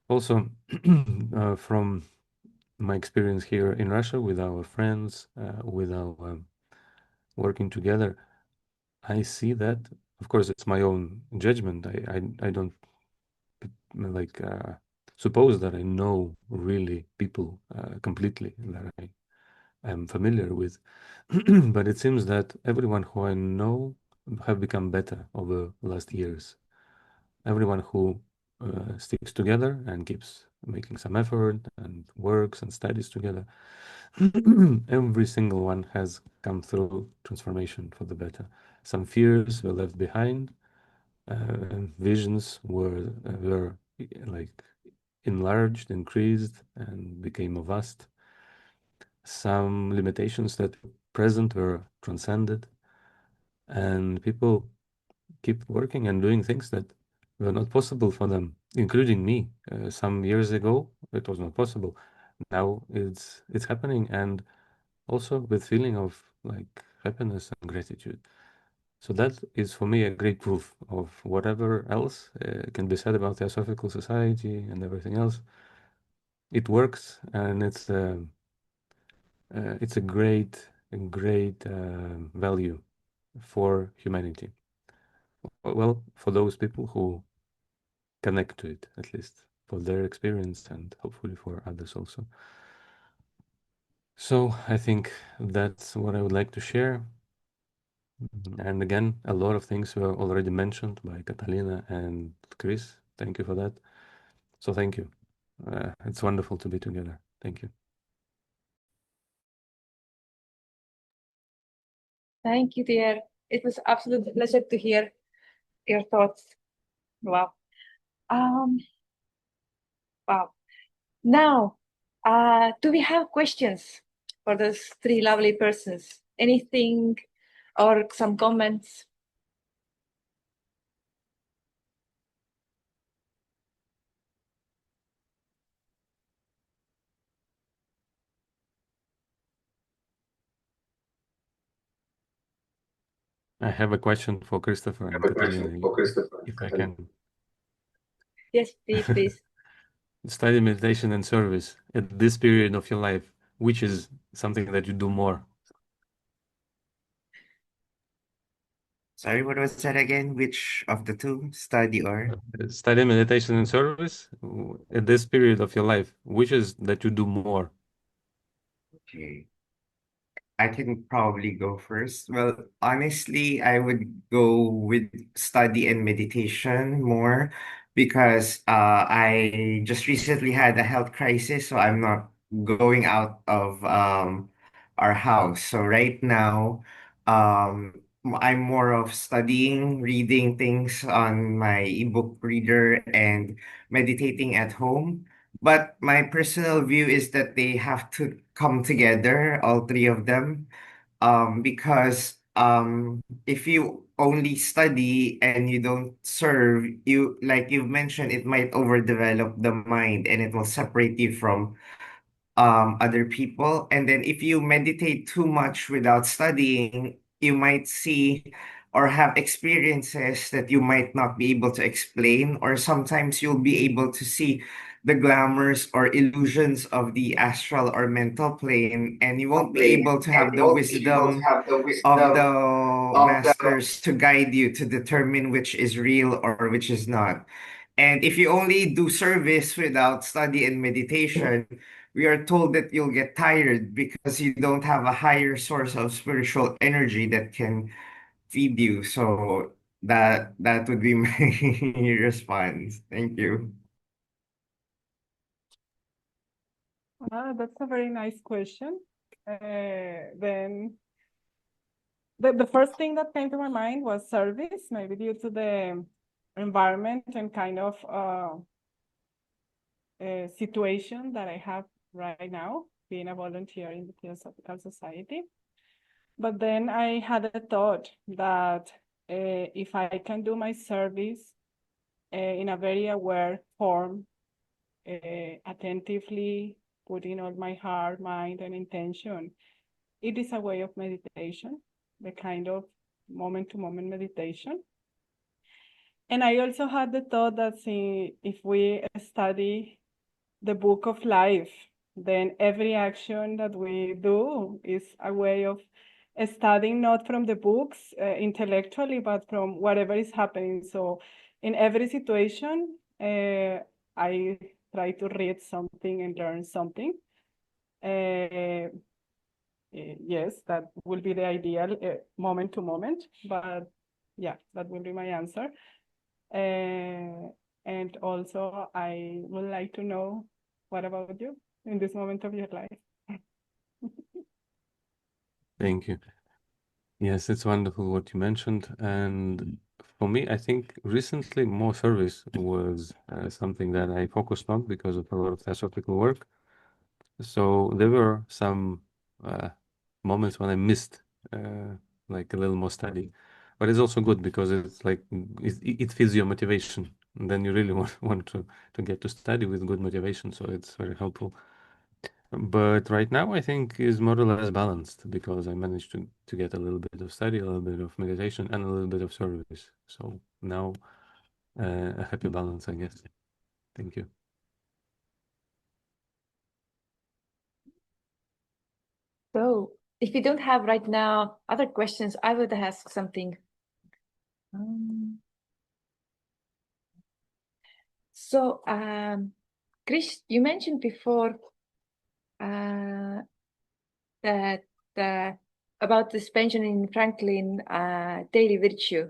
Also, from my experience here in Russia with our friends, with our working together, I see that, of course, it's my own judgment. I don't like suppose that I know really people completely, that I am familiar with, but it seems that everyone who I know have become better over the last years. Everyone who sticks together and keeps making some effort and works and studies together, every single one has come through transformation for the better. Some fears were left behind, visions were like enlarged, increased, and became more vast. Some limitations that were present were transcended, and people keep working and doing things that were not possible for them, including me. Some years ago, it was not possible. Now it's happening, and also with feeling of like happiness and gratitude. So that is for me a great proof of whatever else can be said about Theosophical Society and everything else. It works, and it's a great value for humanity. Well, for those people who connect to it, at least for their experience, and hopefully for others also. So I think that's what I would like to share. And again, a lot of things were already mentioned by Catalina and Chris. Thank you for that. So thank you. It's wonderful to be together. Thank you. Thank you, dear. It was absolute pleasure to hear your thoughts. Wow. Wow. Now, do we have questions for those three lovely persons? Anything or some comments? I have a question for Christopher and Catalina, if I can. Yes, please. Study, meditation, and service at this period of your life, which is something that you do more? Sorry, what was that again? Which of the two? Study or? Study, meditation, and service at this period of your life, which is that you do more? Okay. I can probably go first. Well, honestly, I would go with study and meditation more because I just recently had a health crisis, so I'm not going out of our house. So right now, I'm more of studying, reading things on my ebook reader and meditating at home. But my personal view is that they have to come together, all three of them, because if you only study and you don't serve, you like you've mentioned, it might overdevelop the mind and it will separate you from other people. And then if you meditate too much without studying, you might see or have experiences that you might not be able to explain, or sometimes you'll be able to see the glamours or illusions of the astral or mental plane, and you won't be able to have the wisdom of the masters to guide you to determine which is real or which is not. And if you only do service without study and meditation, we are told that you'll get tired because you don't have a higher source of spiritual energy that can feed you. So that would be my response. Thank you. That's a very nice question. Then the first thing that came to my mind was service, maybe due to the environment and kind of situation that I have right now, being a volunteer in the Theosophical Society. But then I had a thought that if I can do my service in a very aware form, attentively putting all my heart, mind, and intention, it is a way of meditation, the kind of moment-to-moment meditation. And I also had the thought that if we study the book of life, then every action that we do is a way of studying not from the books intellectually, but from whatever is happening. So in every situation, I try to read something and learn something. Yes, that will be the ideal moment to moment, but yeah, that will be my answer. And also, I would like to know, what about you in this moment of your life? Thank you. Yes, it's wonderful what you mentioned. And for me, I think recently more service was something that I focused on because of a lot of philosophical work. So there were some moments when I missed like a little more study. But it's also good because it's like it feeds your motivation. And then you really want to get to study with good motivation. So it's very helpful. But right now, I think is more or less balanced because I managed to get a little bit of study, a little bit of meditation, and a little bit of service. So now, a happy balance, I guess. Thank you. So if you don't have right now other questions, I would ask something. So, Chris, you mentioned before that about this Benjamin Franklin daily virtue,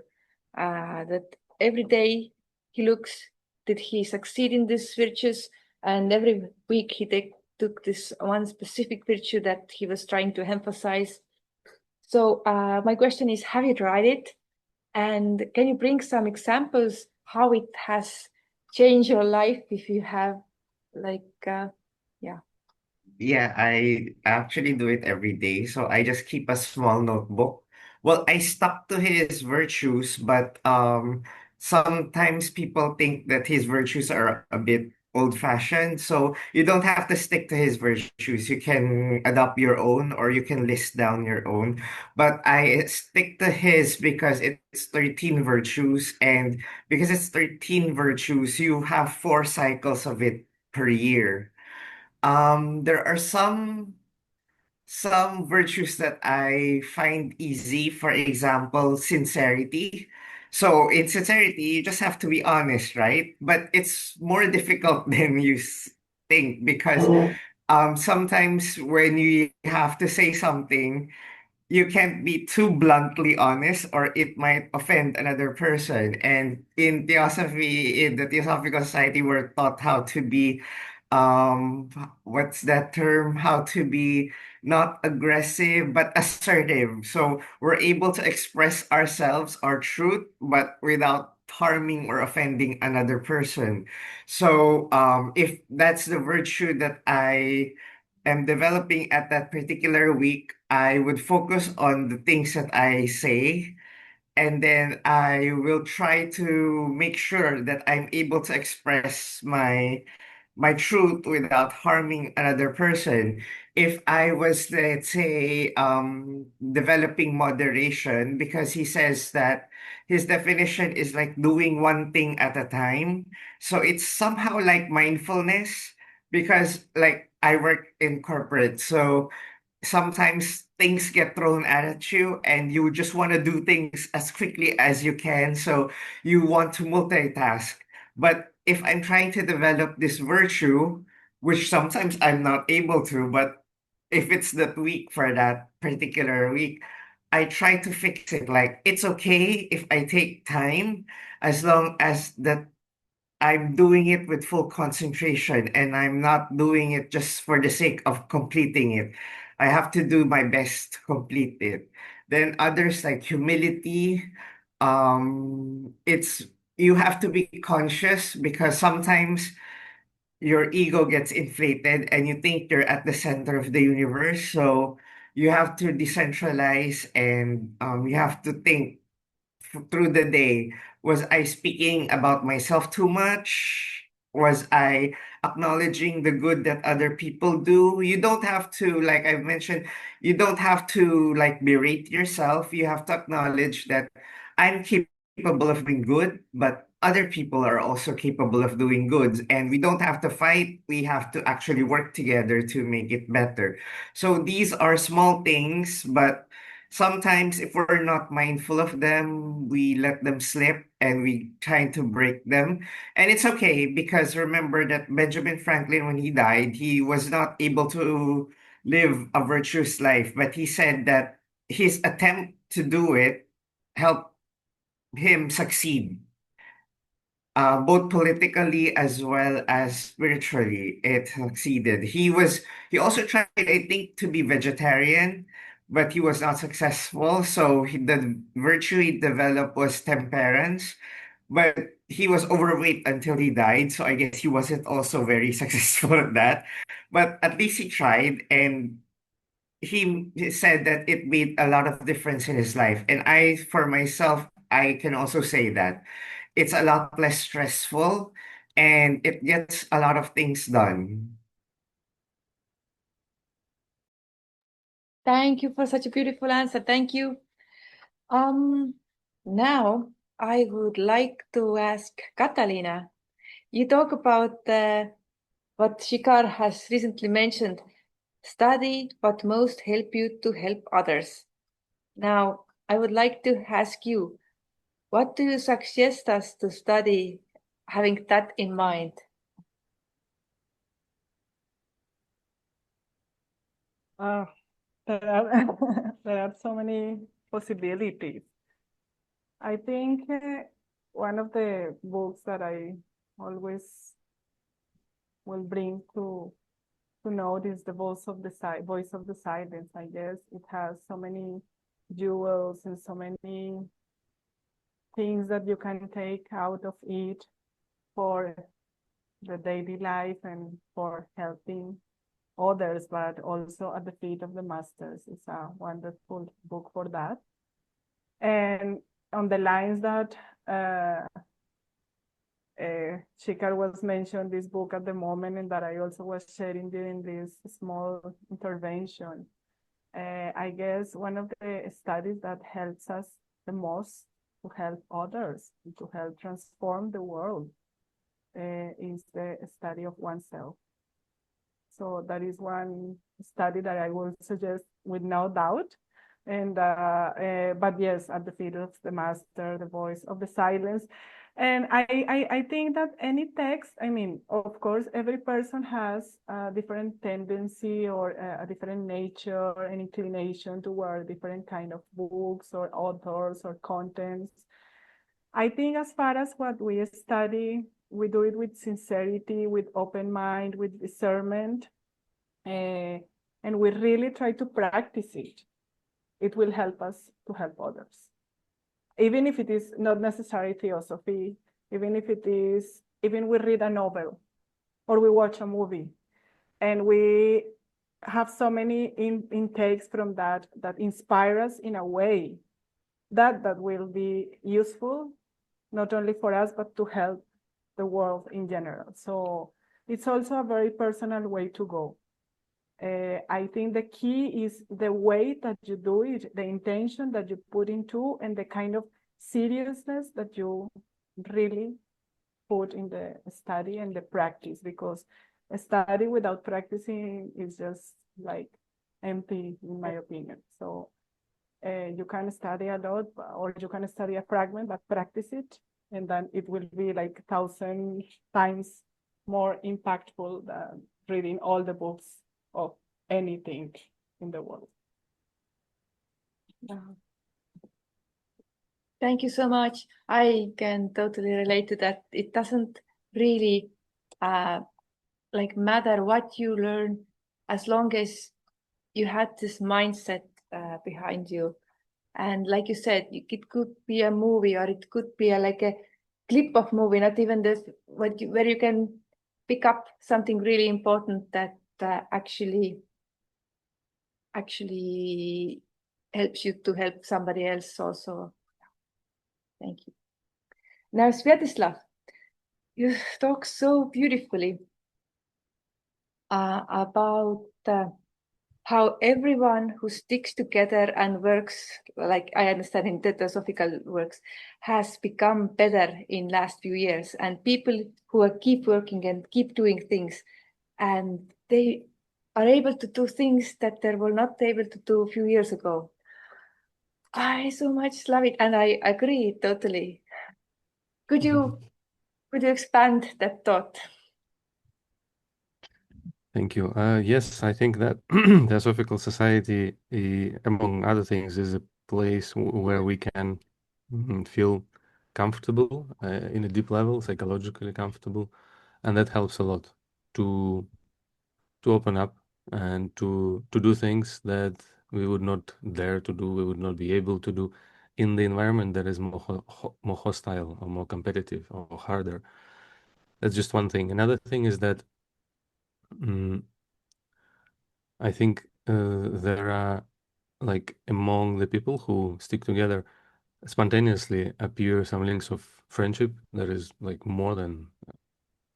that every day he looks, did he succeed in these virtues? And every week he took this one specific virtue that he was trying to emphasize. So my question is, have you tried it? And can you bring some examples how it has changed your life if you have like, yeah. Yeah, I actually do it every day. So I just keep a small notebook. Well, I stuck to his virtues, but sometimes people think that his virtues are a bit old-fashioned. So you don't have to stick to his virtues. You can adopt your own or you can list down your own. But I stick to his because it's 13 virtues. And because it's 13 virtues, you have 4 cycles of it per year. There are some virtues that I find easy, for example, sincerity. So in sincerity, you just have to be honest, right? But it's more difficult than you think because sometimes when you have to say something, you can't be too bluntly honest or it might offend another person. And in theosophy, in the Theosophical Society, we're taught how to be, what's that term? How to be not aggressive, but assertive. So we're able to express ourselves, our truth, but without harming or offending another person. So if that's the virtue that I am developing at that particular week, I would focus on the things that I say, and then I will try to make sure that I'm able to express my truth without harming another person. If I was, let's say, developing moderation, because he says that his definition is like doing one thing at a time. So it's somehow like mindfulness, because like I work in corporate. So sometimes things get thrown at you and you just want to do things as quickly as you can. So you want to multitask. But if I'm trying to develop this virtue, which sometimes I'm not able to, but if it's the week for that particular week, I try to fix it. Like it's okay if I take time as long as that I'm doing it with full concentration and I'm not doing it just for the sake of completing it. I have to do my best to complete it. Then others like humility, it's you have to be conscious because sometimes your ego gets inflated and you think you're at the center of the universe. So you have to decentralize and you have to think through the day. Was I speaking about myself too much? Was I acknowledging the good that other people do? You don't have to, like I've mentioned, you don't have to like berate yourself. You have to acknowledge that I'm capable of being good, but other people are also capable of doing good. And we don't have to fight. We have to actually work together to make it better. So these are small things, but sometimes if we're not mindful of them, we let them slip and we try to break them. And it's okay because remember that Benjamin Franklin, when he died, he was not able to live a virtuous life, but he said that his attempt to do it helped him succeed, both politically as well as spiritually. It succeeded. He also tried, I think, to be vegetarian, but he was not successful. So the virtue he developed was temperance, but he was overweight until he died. So I guess he wasn't also very successful at that. But at least he tried, and he said that it made a lot of difference in his life. And I, for myself, I can also say that it's a lot less stressful and it gets a lot of things done. Thank you for such a beautiful answer. Thank you. Now I would like to ask Catalina. You talk about what Shikar has recently mentioned. Study what most help you to help others. Now, I would like to ask you, what do you suggest us to study having that in mind? There are there are so many possibilities. I think one of the books that I always will bring to note is the voice of the silence. I guess it has so many jewels and so many things that you can take out of it for the daily life and for helping others, but also at the feet of the masters. It's a wonderful book for that. And on the lines that Shikar was mentioned this book at the moment, and that I also was sharing during this small intervention. I guess one of the studies that helps us the most to help others, to help transform the world, is the study of oneself. So that is one study that I will suggest with no doubt. And but yes, at the feet of the master, the voice of the silence. And I think that any text, I mean, of course, every person has a different tendency or a different nature and inclination toward different kind of books or authors or contents. I think as far as what we study, we do it with sincerity, with open mind, with discernment, and we really try to practice it. It will help us to help others. Even if it is not necessarily theosophy, even we read a novel or we watch a movie and we have so many intakes from that inspire us in a way that will be useful, not only for us, but to help the world in general. So it's also a very personal way to go. I think the key is the way that you do it, the intention that you put into, and the kind of seriousness that you really put in the study and the practice, because a study without practicing is just like empty, in my opinion. So you can study a lot, or you can study a fragment, but practice it, and then it will be like 1,000 times more impactful than reading all the books of anything in the world. Thank you so much. I can totally relate to that. It doesn't really like matter what you learn, as long as you had this mindset behind you. And like you said, it could be a movie, or it could be like a clip of movie, not even this, where you can pick up something really important that actually helps you to help somebody else also. Thank you. Now, Svyatoslav, you talk so beautifully about how everyone who sticks together and works, like I understand in the theosophical works, has become better in last few years, and people who keep working and keep doing things, and they are able to do things that they were not able to do a few years ago. I so much love it, and I agree totally. Could you expand that thought? Thank you. Yes, I think that Theosophical Society, among other things, is a place where we can feel comfortable in a deep level, psychologically comfortable, and that helps a lot to open up and to do things that we would not dare to do, we would not be able to do in the environment that is more hostile or more competitive or harder. That's just one thing. Another thing is that I think there are, like, among the people who stick together, spontaneously appear some links of friendship that is like more than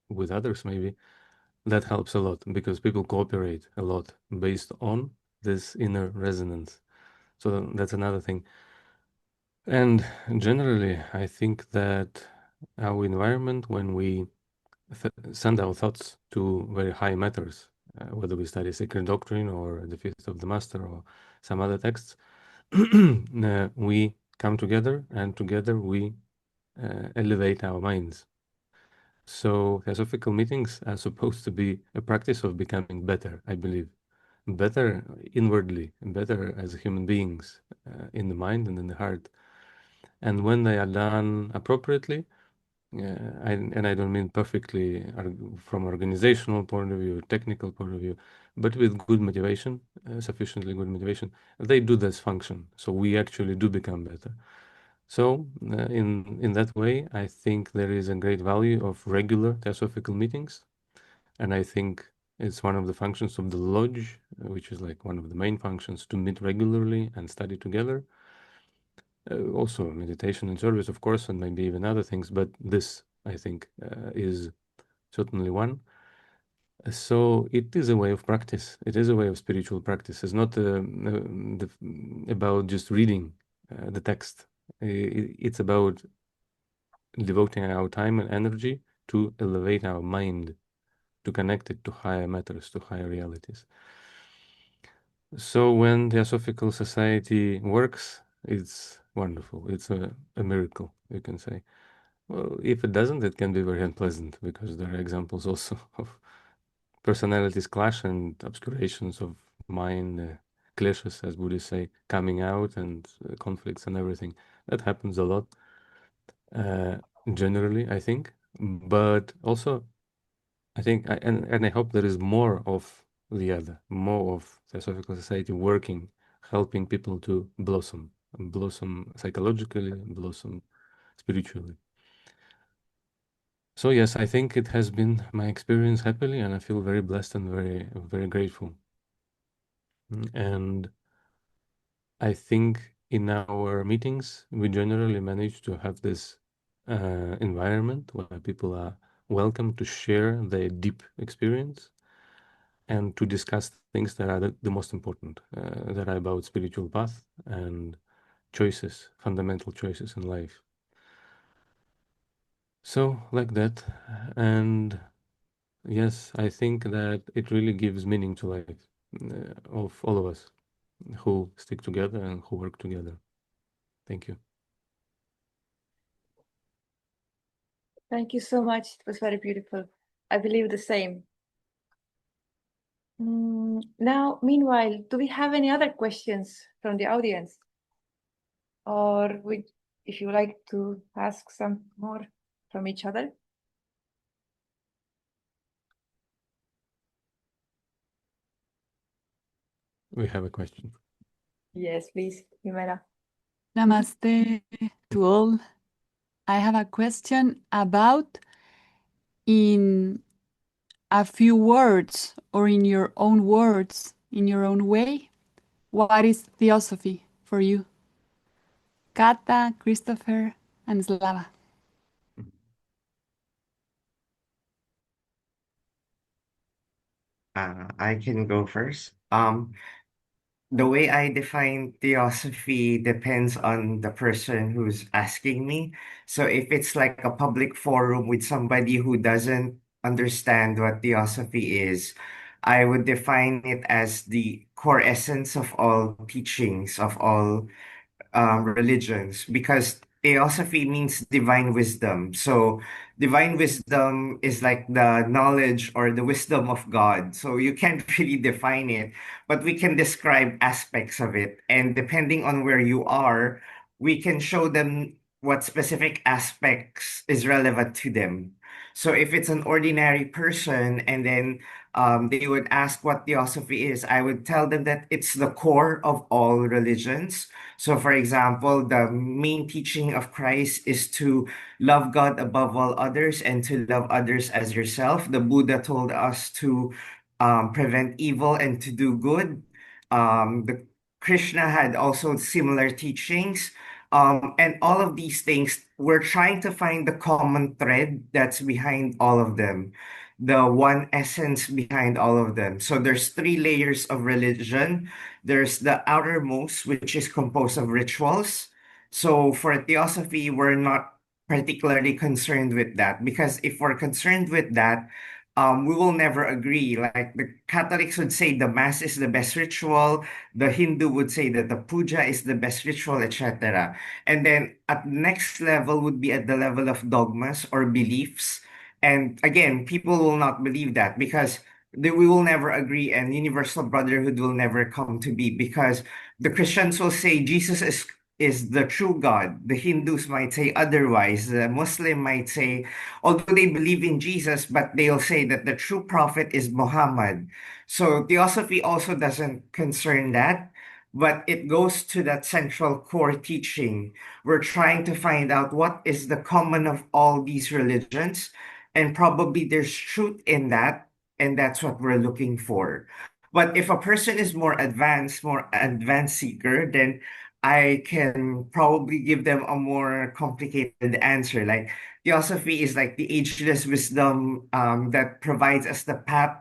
with others, maybe. That helps a lot because people cooperate a lot based on this inner resonance. So that's another thing. And generally, I think that our environment, when we send our thoughts to very high matters, whether we study sacred doctrine or the Feast of the Master or some other texts, we come together, and together we elevate our minds. So theosophical meetings are supposed to be a practice of becoming better, I believe. Better inwardly, better as human beings, in the mind and in the heart. And when they are done appropriately, and I don't mean perfectly from organizational point of view, technical point of view, but with good motivation, sufficiently good motivation, they do this function. So we actually do become better. So in that way, I think there is a great value of regular theosophical meetings. And I think it's one of the functions of the lodge, which is like one of the main functions, to meet regularly and study together. Also meditation and service, of course, and maybe even other things, but this I think, is certainly one. So it is a way of practice. It is a way of spiritual practice. It's not about just reading the text. It's about devoting our time and energy to elevate our mind, to connect it to higher matters, to higher realities. So when Theosophical Society works, it's wonderful. It's a miracle, you can say. Well, if it doesn't, it can be very unpleasant because there are examples also of personalities clash and obscurations of mind, clashes, as Buddhists say, coming out and conflicts and everything. That happens a lot, uh, generally, I think. But also, I think, and I hope there is more of the other, more of Theosophical Society working, helping people to blossom psychologically, blossom spiritually. So yes, I think it has been my experience happily, and I feel very blessed and very, very grateful. And I think in our meetings, we generally manage to have this environment where people are welcome to share their deep experience and to discuss things that are the most important, that are about spiritual path and choices, fundamental choices in life. So, like that. And yes, I think that it really gives meaning to life, of all of us who stick together and who work together. Thank you. Thank you so much. It was very beautiful. I believe the same. Now, meanwhile, do we have any other questions from the audience? Or if you like to ask some more from each other? We have a question. Yes, please, Jimena. Namaste to all. I have a question about, in a few words or in your own words, in your own way, what is theosophy for you? Kata, Christopher, and Slava. I can go first. The way I define theosophy depends on the person who's asking me. So if it's like a public forum with somebody who doesn't understand what theosophy is, I would define it as the core essence of all teachings, of all religions, because theosophy means divine wisdom. So divine wisdom is like the knowledge or the wisdom of God. So you can't really define it, but we can describe aspects of it. And depending on where you are, we can show them what specific aspects is relevant to them. So if it's an ordinary person and then they would ask what theosophy is, I would tell them that it's the core of all religions. So, for example, the main teaching of Christ is to love God above all others and to love others as yourself. The Buddha told us to prevent evil and to do good. The Krishna had also similar teachings. And all of these things, we're trying to find the common thread that's behind all of them, the one essence behind all of them. So there's three layers of religion. There's the outermost, which is composed of rituals. So for theosophy, we're not particularly concerned with that, because if we're concerned with that, we will never agree. Like the Catholics would say the Mass is the best ritual, the Hindu would say that the puja is the best ritual, etc. And then at the next level would be at the level of dogmas or beliefs. And again, people will not believe that because we will never agree, and universal brotherhood will never come to be, because the Christians will say Jesus is the true God. The Hindus might say otherwise. The Muslim might say, although they believe in Jesus, but they'll say that the true prophet is Muhammad. So theosophy also doesn't concern that, but it goes to that central core teaching. We're trying to find out what is the common of all these religions, and probably there's truth in that, and that's what we're looking for. But if a person is more advanced seeker, then I can probably give them a more complicated answer. Like Theosophy is like the ageless wisdom that provides us the path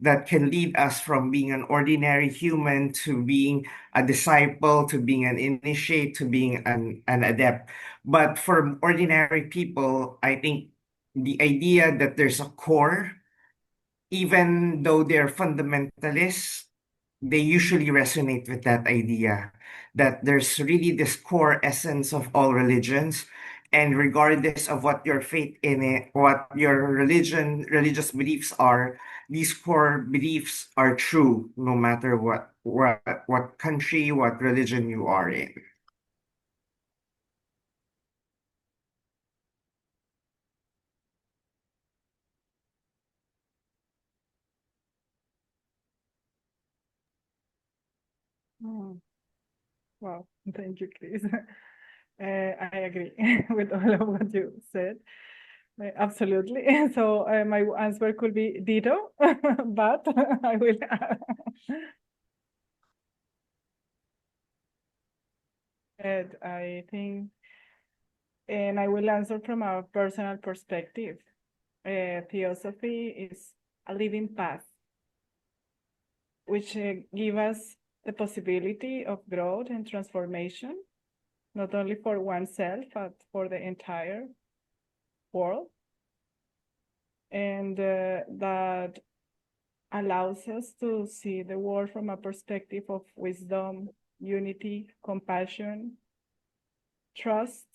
that can lead us from being an ordinary human to being a disciple, to being an initiate, to being an adept. But for ordinary people, I think the idea that there's a core, even though they're fundamentalists, they usually resonate with that idea that there's really this core essence of all religions. And regardless of what your faith in it, what your religious beliefs are, these core beliefs are true no matter what country, what religion you are in. Mm. Wow, thank you, Chris. I agree with all of what you said. Absolutely. So my answer could be ditto, but I will. And I think, and I will answer from a personal perspective. Theosophy is a living path, which give us the possibility of growth and transformation, not only for oneself, but for the entire world. And that allows us to see the world from a perspective of wisdom, unity, compassion, trust,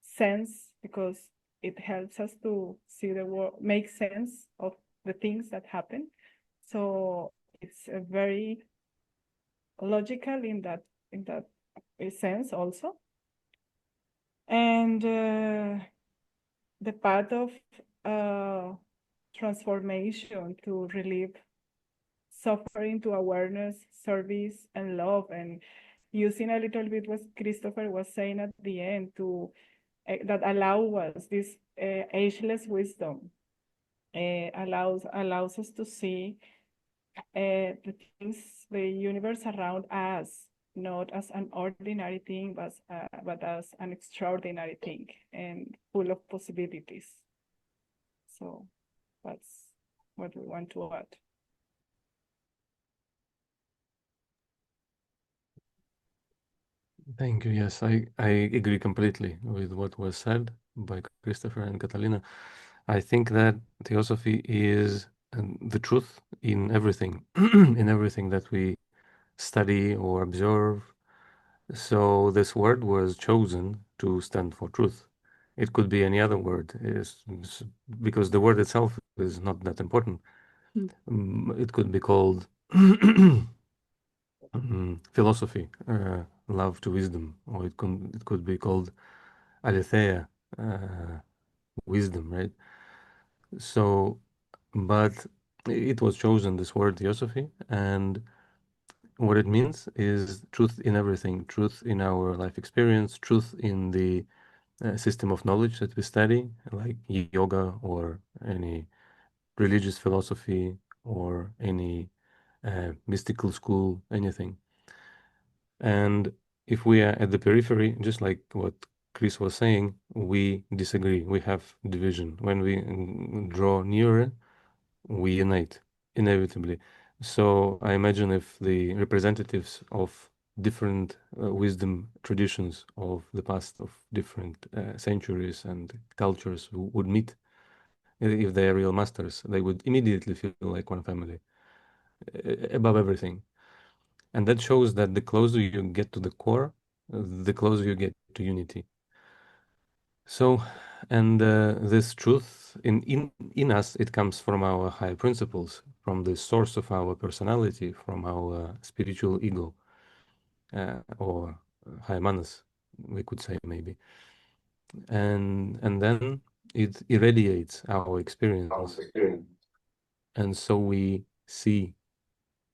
sense, because it helps us to see the world, make sense of the things that happen. So it's a very logical in that sense also. And the path of transformation to relieve suffering to awareness, service, and love, and using a little bit what Christopher was saying at the end to that allow us this ageless wisdom, allows us to see the things, the universe around us, not as an ordinary thing, but as an extraordinary thing and full of possibilities. So that's what we want to add. Thank you. Yes, I agree completely with what was said by Christopher and Catalina. I think that theosophy is the truth in everything, in everything that we study or observe. So this word was chosen to stand for truth. It could be any other word, because the word itself is not that important. It could be called philosophy, love to wisdom, or it could be called aletheia, wisdom, right? So, but it was chosen, this word theosophy, and what it means is truth in everything, truth in our life experience, truth in the system of knowledge that we study, like yoga or any religious philosophy or any mystical school, anything. And if we are at the periphery, just like what Chris was saying, we disagree, we have division. When we draw nearer, we unite inevitably. So I imagine if the representatives of different wisdom traditions of the past, of different centuries and cultures would meet, if they are real masters, they would immediately feel like one family, above everything. And that shows that the closer you get to the core, the closer you get to unity. So, and this truth in us, it comes from our higher principles, from the source of our personality, from our spiritual ego, or high manas, we could say maybe. And then it irradiates our experience, and so we see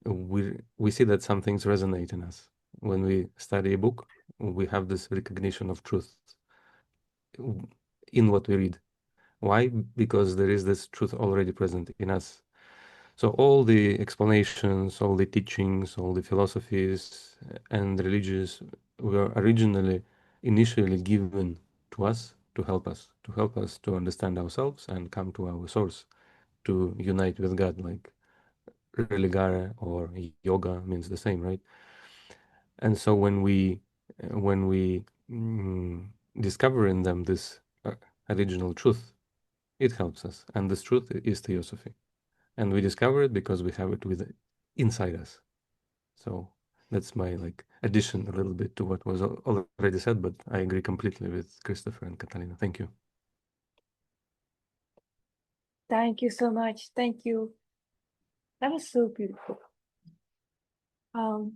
that some things resonate in us. When we study a book, we have this recognition of truth in what we read. Why? Because there is this truth already present in us. So all the explanations, all the teachings, all the philosophies and religions were initially given to us to help us to understand ourselves and come to our source, to unite with God, like religare or yoga means the same, right? And so when we discover in them this original truth, it helps us. And this truth is Theosophy. And we discover it because we have it inside us. So that's my addition a little bit to what was already said, but I agree completely with Christopher and Catalina. Thank you. Thank you so much. Thank you. That was so beautiful. Do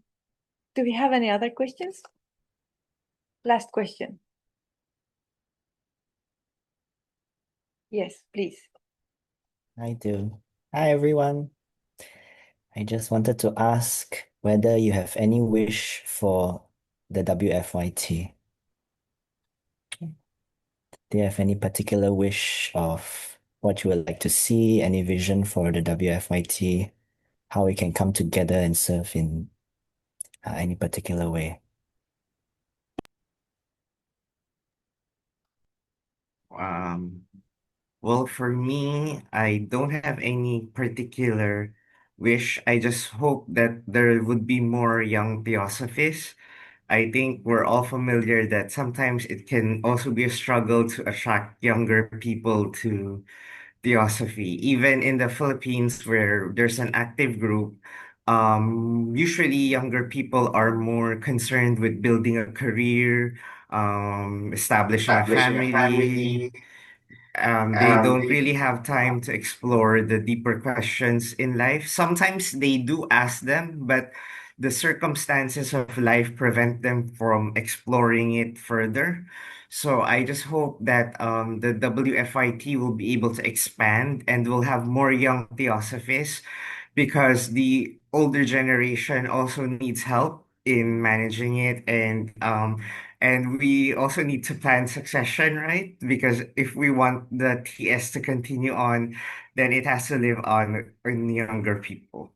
we have any other questions? Last question. Yes, please. I do. Hi, everyone. I just wanted to ask whether you have any wish for the WFYT. Do you have any particular wish of what you would like to see, any vision for the WFYT, how we can come together and serve in any particular way? Well, for me, I don't have any particular wish. I just hope that there would be more young theosophists. I think we're all familiar that sometimes it can also be a struggle to attract younger people to Theosophy. Even in the Philippines, where there's an active group, usually younger people are more concerned with building a career, establishing a family. They don't really have time to explore the deeper questions in life. Sometimes they do ask them, but the circumstances of life prevent them from exploring it further. So I just hope that the WFIT will be able to expand and will have more young theosophists, because the older generation also needs help in managing it, and we also need to plan succession, right? Because if we want the TS to continue on, then it has to live on in younger people.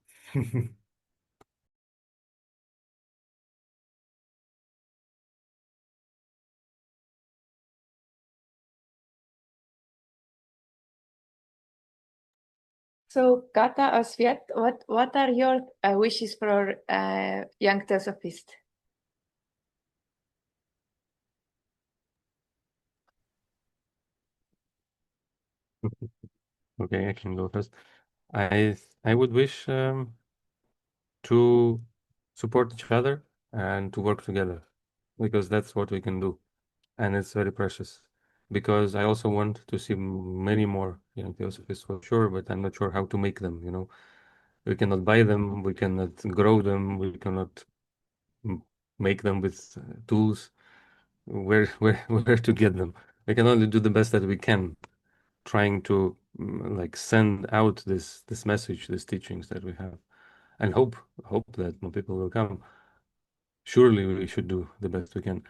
So, Kata or Svyat, what are your wishes for young theosophists? Okay, I can go first. I would wish to support each other and to work together, because that's what we can do, and it's very precious. Because I also want to see many more young theosophists for sure, but I'm not sure how to make them. We cannot buy them, we cannot grow them, we cannot make them with tools. Where to get them? We can only do the best that we can, trying to send out this message, these teachings that we have, and hope that more people will come. Surely we should do the best we can.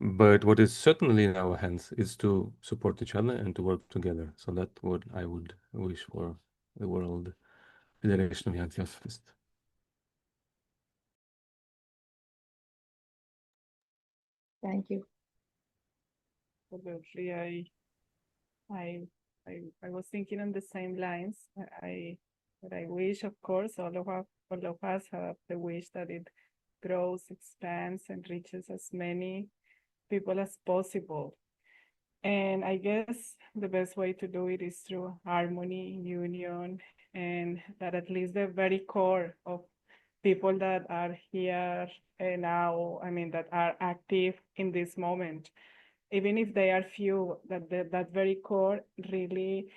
But what is certainly in our hands is to support each other and to work together. So that's what I would wish for the World Federation of Young Theosophists. Thank you. Absolutely. I was thinking on the same lines. I wish, of course, all of us have the wish that it grows, expands, and reaches as many people as possible. And I guess the best way to do it is through harmony, union, and that at least the very core of people that are here now, that are active in this moment, even if they are few, that very core really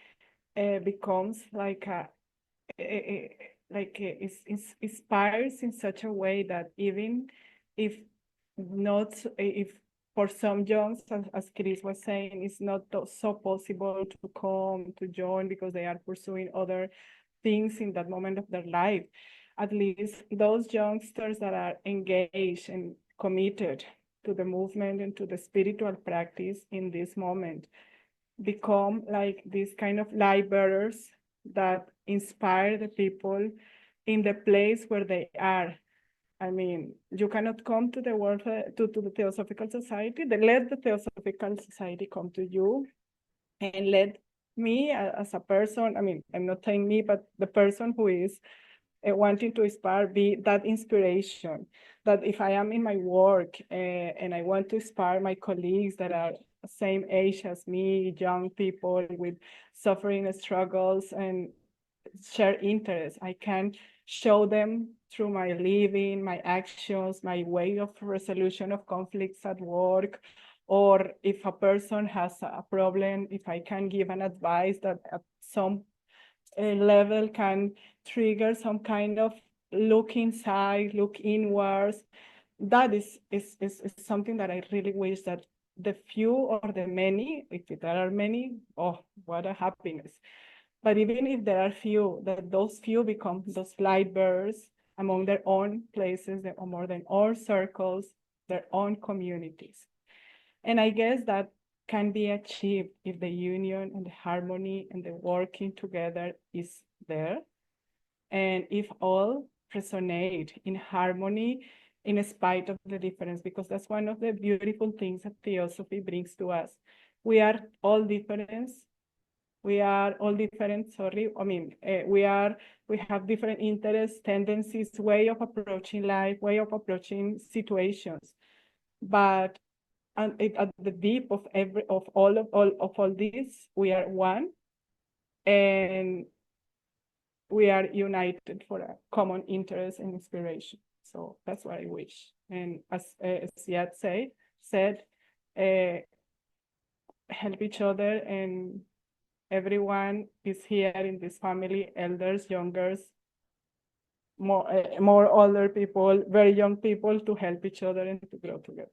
becomes inspires in such a way that even if for some youngs, as Chris was saying, it's not so possible to come to join because they are pursuing other things in that moment of their life. At least those youngsters that are engaged and committed to the movement and to the spiritual practice in this moment become like these kind of light bearers that inspire the people in the place where they are. I mean, you cannot come to the world to the Theosophical Society. Let the Theosophical Society come to you, and let me as a person. I mean, I'm not saying me, but the person who is wanting to inspire, be that inspiration. That if I am in my work and I want to inspire my colleagues that are same age as me, young people with suffering struggles and share interests, I can show them through my living, my actions, my way of resolution of conflicts at work, or if a person has a problem, if I can give an advice that at some level can trigger some kind of look inside, look inwards. That is something that I really wish that the few or the many, if there are many, oh, what a happiness. But even if there are few, that those few become those light bearers among their own places, among their own circles, their own communities. And I guess that can be achieved if the union and the harmony and the working together is there. And if all resonate in harmony in spite of the difference, because that's one of the beautiful things that Theosophy brings to us. We are all different. We are all different, sorry. I mean, we have different interests, tendencies, way of approaching life, way of approaching situations. But at the deep of all this, we are one, and we are united for a common interest and inspiration. So that's what I wish. And as Ziad said, help each other, and everyone is here in this family, elders, youngers, more older people, very young people, to help each other and to grow together.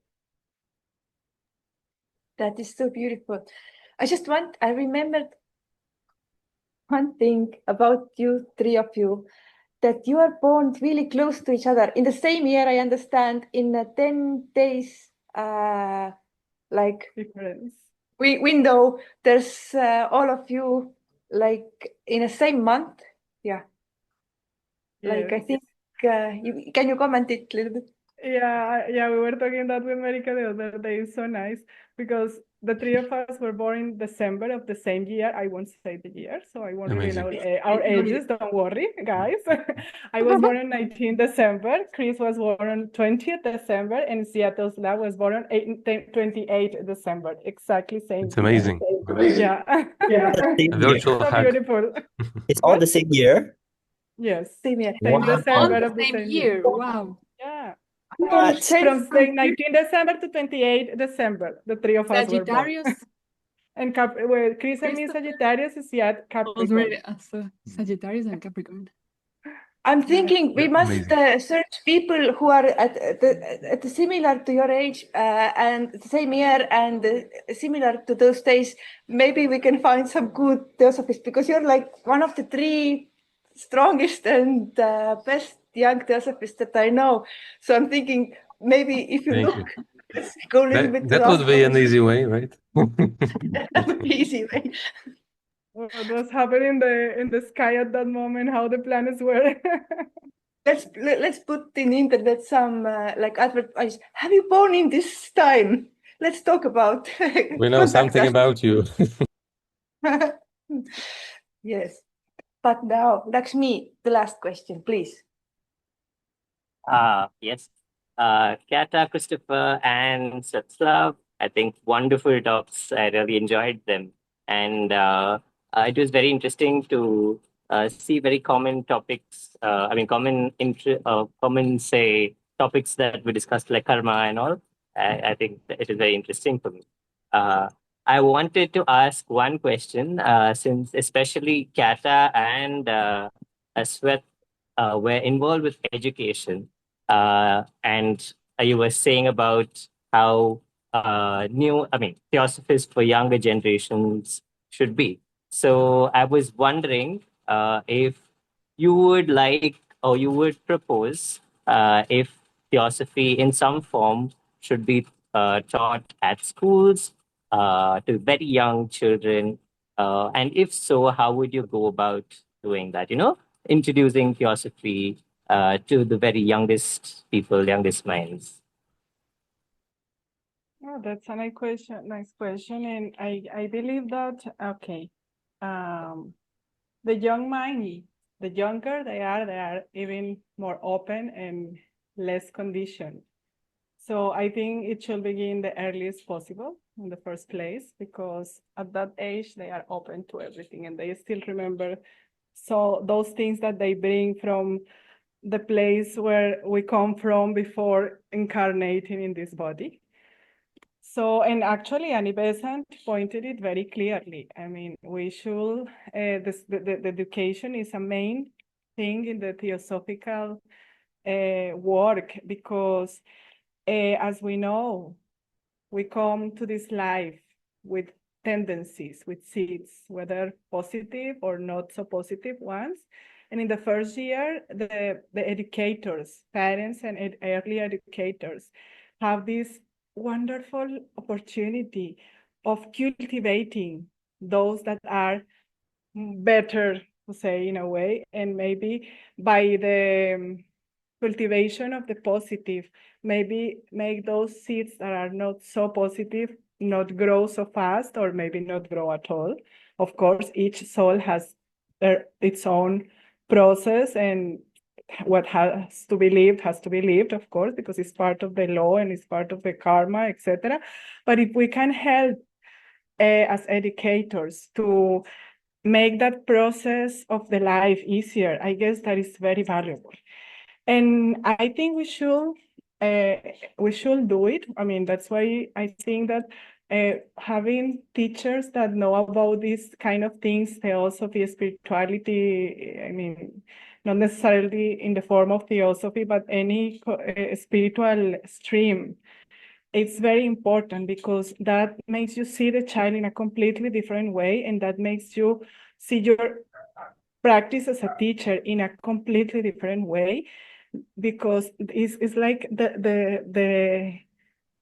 That is so beautiful. I remembered one thing about you, three of you, that you are born really close to each other in the same year, I understand, in 10 days, like Difference. window. There's all of you like in the same month. Yeah. Like, I Yes. think, can you comment it a little bit? Yeah, we were talking that with Marika the other day. It's so nice because the three of us were born in December of the same year. I won't say the year, so I won't reveal Amazing. our ages. Don't worry, guys. I was born on 19 December. Chris was born on 20th December, and Svyatoslav was born on 28 December. Exactly same It's year. amazing. Yeah. A Same year. virtual So hug. beautiful. It's all the same year. Yes. Same year. Same Wow. December All of the the same same year. year. Wow. Yeah. What? From 19 December to 28 December, the three of us were born. Sagittarius And Chris and me, Sagittarius, is yet Capricorn. already also Sagittarius and Capricorn. I'm thinking we Yeah, must search people who are at similar to your age and the same year and similar to those days. Maybe we can find some good Theosophists, because you're like one of the three strongest and best young Theosophists that I know. So I'm thinking maybe if you Thank look, let's go a little bit That would be an easy way, right? That would be easy, right? What was happening in the sky at that moment, how the planets were. Let's put in internet some like advertise. Have you born in this time? Let's talk about. We know something about you. Yes, but now Lakshmi, the last question, please. Yes. Kata, Christopher, and Svyatoslav, I think wonderful talks. I really enjoyed them. And it was very interesting to see very common topics, common, say, topics that we discussed, like karma and all. I think it is very interesting for me. I wanted to ask one question, since especially Kata and Swet were involved with education. And you were saying about how Theosophists for younger generations should be. So I was wondering if you would like, or you would propose, if Theosophy in some form should be taught at schools to very young children. And if so, how would you go about doing that? Introducing Theosophy to the very youngest people, youngest minds? Oh, that's a nice question. Nice question, and I believe that the young mind, the younger they are even more open and less conditioned. So I think it should begin the earliest possible in the first place, because at that age they are open to everything and they still remember those things that they bring from the place where we come from before incarnating in this body. So, and actually Annie Besant pointed it very clearly. I mean, we should, the education is a main thing in the theosophical work, because as we know, we come to this life with tendencies, with seeds, whether positive or not so positive ones. And in the first year, the educators, parents and early educators have this wonderful opportunity of cultivating those that are better, to say in a way, and maybe by the cultivation of the positive, maybe make those seeds that are not so positive not grow so fast, or maybe not grow at all. Of course, each soul has its own process, and what has to be lived, of course, because it's part of the law and it's part of the karma, etc. But if we can help as educators to make that process of the life easier, I guess that is very valuable. And I think we should do it. I mean, that's why I think that having teachers that know about these kind of things, theosophy, spirituality, I mean, not necessarily in the form of theosophy, but any spiritual stream, it's very important, because that makes you see the child in a completely different way, and that makes you see your practice as a teacher in a completely different way, because it's like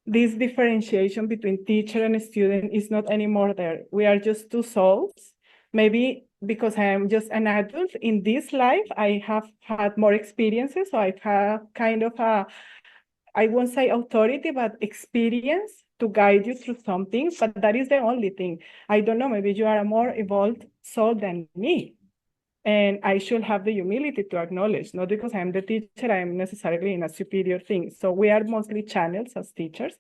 this differentiation between teacher and student is not anymore there. We are just two souls. Maybe because I am just an adult in this life, I have had more experiences, so I've had kind of I won't say authority, but experience to guide you through something, but that is the only thing. I don't know, maybe you are a more evolved soul than me. And I should have the humility to acknowledge, not because I'm the teacher, I'm necessarily in a superior thing. So we are mostly channels as teachers.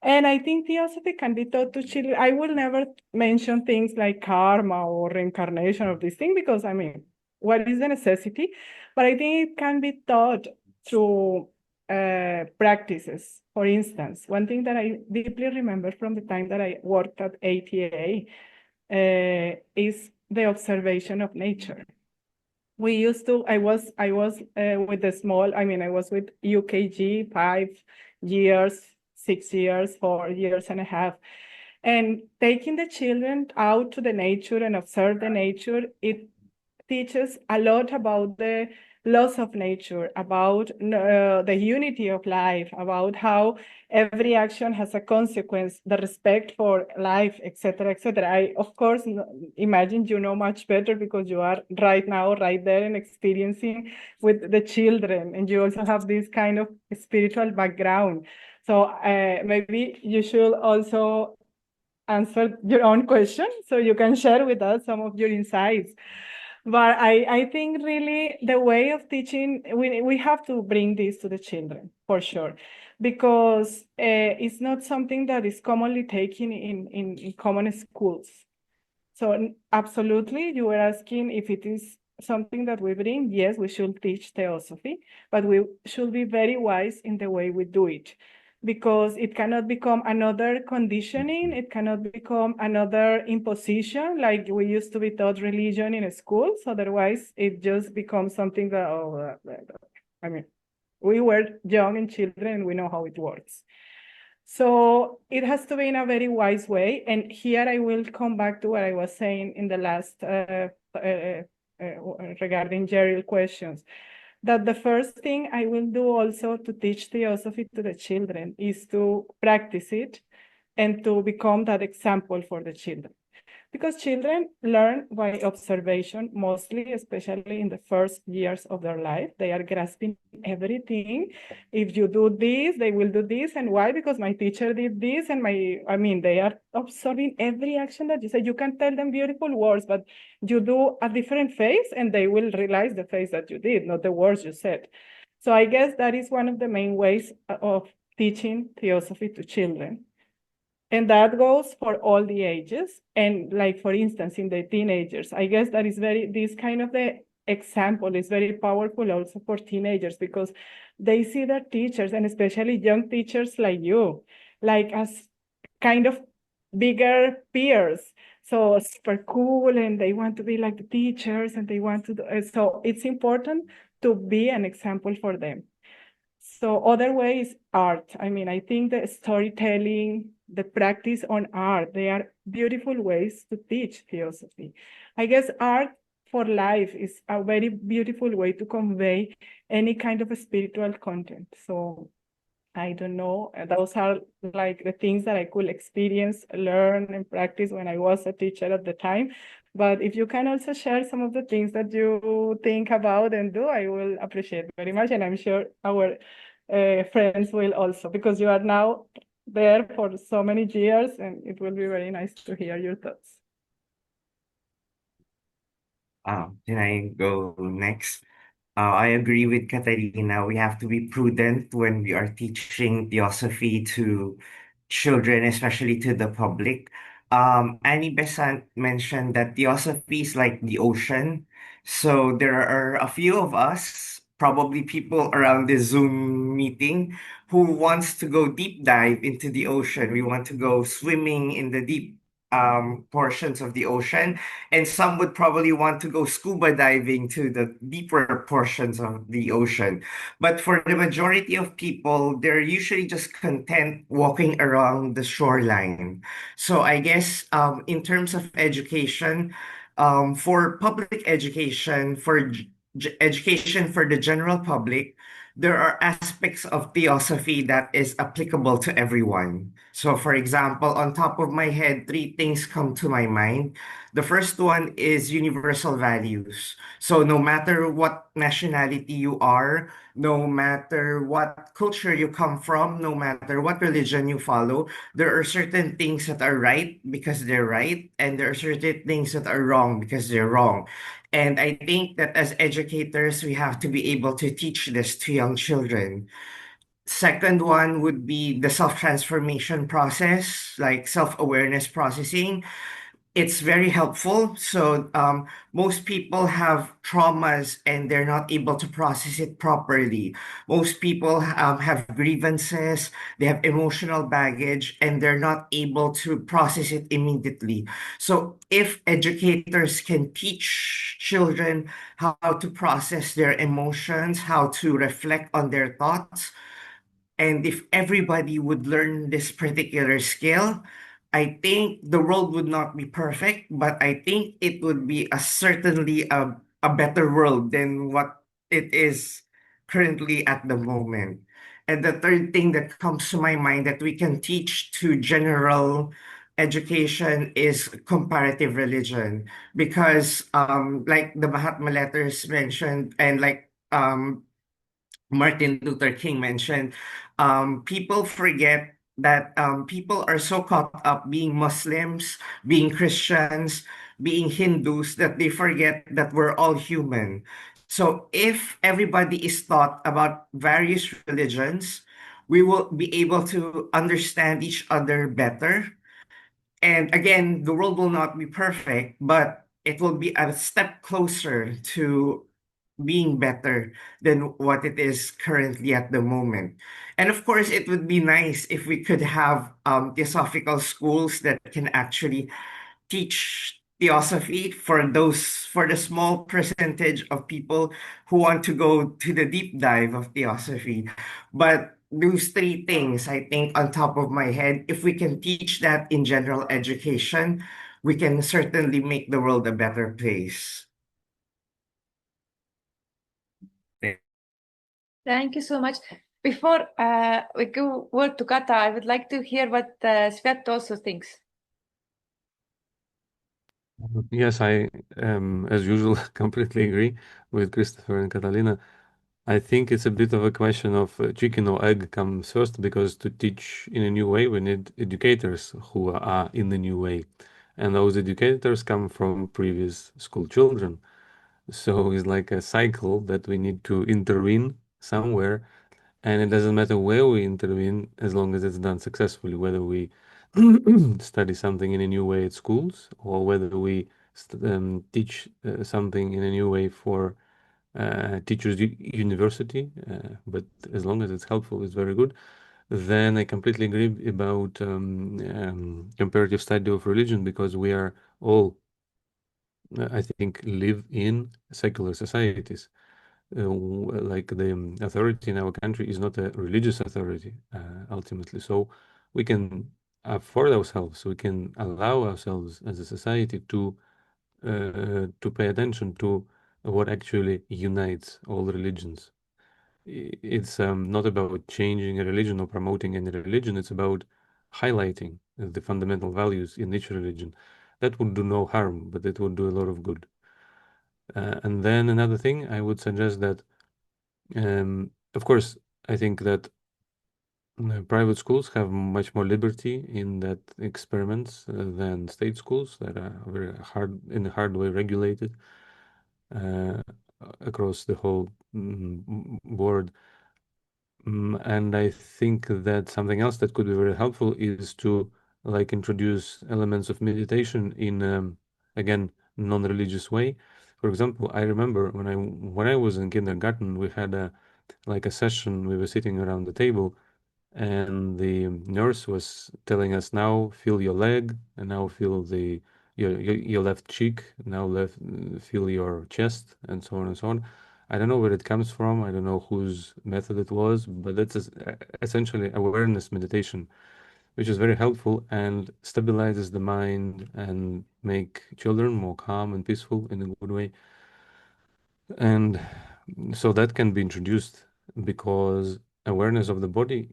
And I think theosophy can be taught to children. I will never mention things like karma or reincarnation of this thing, because I mean, what is the necessity? But I think it can be taught through practices. For instance, one thing that I deeply remember from the time that I worked at ATA is the observation of nature. We used to, I was with the small, I mean, I was with UKG 5 years, 6 years, 4 years and a half. And taking the children out to the nature and observe the nature, it teaches a lot about the laws of nature, about the unity of life, about how every action has a consequence, the respect for life, etc., etc. I, of course, imagine you know much better, because you are right now, right there and experiencing with the children, and you also have this kind of spiritual background. So maybe you should also answer your own question, so you can share with us some of your insights. But I think really the way of teaching, we have to bring this to the children, for sure, because it's not something that is commonly taken in common schools. So absolutely, you were asking if it is something that we bring. Yes, we should teach theosophy, but we should be very wise in the way we do it, because it cannot become another conditioning. It cannot become another imposition, like we used to be taught religion in schools. Otherwise, it just becomes something that, I mean, we were young and children and we know how it works. So it has to be in a very wise way. And here I will come back to what I was saying in the last regarding Jerry's questions, that the first thing I will do also to teach theosophy to the children is to practice it and to become that example for the children. because children learn by observation mostly, especially in the first years of their life. They are grasping everything. If you do this, they will do this. And why? Because my teacher did this, and they are observing every action that you say. You can tell them beautiful words, but you do a different face and they will realize the face that you did, not the words you said. So I guess that is one of the main ways of teaching theosophy to children. And that goes for all the ages. And like, for instance, in the teenagers, I guess that is this kind of the example is very powerful also for teenagers, because they see their teachers, and especially young teachers like you, like as kind of bigger peers. So super cool, and they want to be like the teachers, and they want to do, so it's important to be an example for them. So other way is art. I mean, I think the storytelling, the practice on art, they are beautiful ways to teach theosophy. I guess art for life is a very beautiful way to convey any kind of spiritual content. So I don't know, those are like the things that I could experience, learn, and practice when I was a teacher at the time. But if you can also share some of the things that you think about and do, I will appreciate very much. And I'm sure our friends will also, because you are now there for so many years, and it will be very nice to hear your thoughts. Can I go next? I agree with Catalina. We have to be prudent when we are teaching theosophy to children, especially to the public. Annie Besant mentioned that theosophy is like the ocean. So there are a few of us, probably people around the Zoom meeting, who wants to go deep dive into the ocean. We want to go swimming in the deep portions of the ocean, and some would probably want to go scuba diving to the deeper portions of the ocean. But for the majority of people, they're usually just content walking around the shoreline. So I guess in terms of education, for public education, for education for the general public, there are aspects of theosophy that is applicable to everyone. So, for example, on top of my head, three things come to my mind. The first one is universal values. So, no matter what nationality you are, no matter what culture you come from, no matter what religion you follow, there are certain things that are right because they're right, and there are certain things that are wrong because they're wrong. And I think that as educators, we have to be able to teach this to young children. Second one would be the self-transformation process, like self-awareness processing. It's very helpful. So most people have traumas and they're not able to process it properly. Most people have grievances, they have emotional baggage, and they're not able to process it immediately. So if educators can teach children how to process their emotions, how to reflect on their thoughts, and if everybody would learn this particular skill, I think the world would not be perfect, but I think it would be certainly a better world than what it is currently at the moment. And the third thing that comes to my mind that we can teach to general education is comparative religion, because like the Mahatma letters mentioned, and like Martin Luther King mentioned, people forget that people are so caught up being Muslims, being Christians, being Hindus, that they forget that we're all human. So if everybody is taught about various religions, we will be able to understand each other better. And again, the world will not be perfect, but it will be a step closer to being better than what it is currently at the moment. And of course, it would be nice if we could have theosophical schools that can actually teach theosophy for the small percentage of people who want to go to the deep dive of theosophy. But those three things, I think, on top of my head, if we can teach that in general education, we can certainly make the world a better place. Thank you so much. Before we go word to Kata, I would like to hear what Svyat also thinks. Yes, I as usual, completely agree with Christopher and Catalina. I think it's a bit of a question of chicken or egg comes first, because to teach in a new way, we need educators who are in the new way. And those educators come from previous school children. So it's like a cycle that we need to intervene somewhere. And it doesn't matter where we intervene as long as it's done successfully, whether we study something in a new way at schools, or whether we teach something in a new way for teachers university, but as long as it's helpful, it's very good. Then I completely agree about comparative study of religion, because we are all, I think, live in secular societies. Like the authority in our country is not a religious authority, ultimately. So we can afford ourselves, we can allow ourselves as a society to pay attention to what actually unites all religions. It's not about changing a religion or promoting any religion. It's about highlighting the fundamental values in each religion. That would do no harm, but it would do a lot of good. And then another thing, I would suggest that, of course, I think that private schools have much more liberty in that experiments than state schools that are very hard, in a hard way, regulated uh, across the whole board. And I think that something else that could be very helpful is to like introduce elements of meditation in again, non-religious way. For example, I remember when I was in kindergarten, we had a like a session. We were sitting around the table, and the nurse was telling us, now feel your leg, and now feel your left cheek, now feel your chest, and so on and so on. I don't know where it comes from. I don't know whose method it was, but that's essentially awareness meditation, which is very helpful and stabilizes the mind and make children more calm and peaceful in a good way. And so that can be introduced, because awareness of the body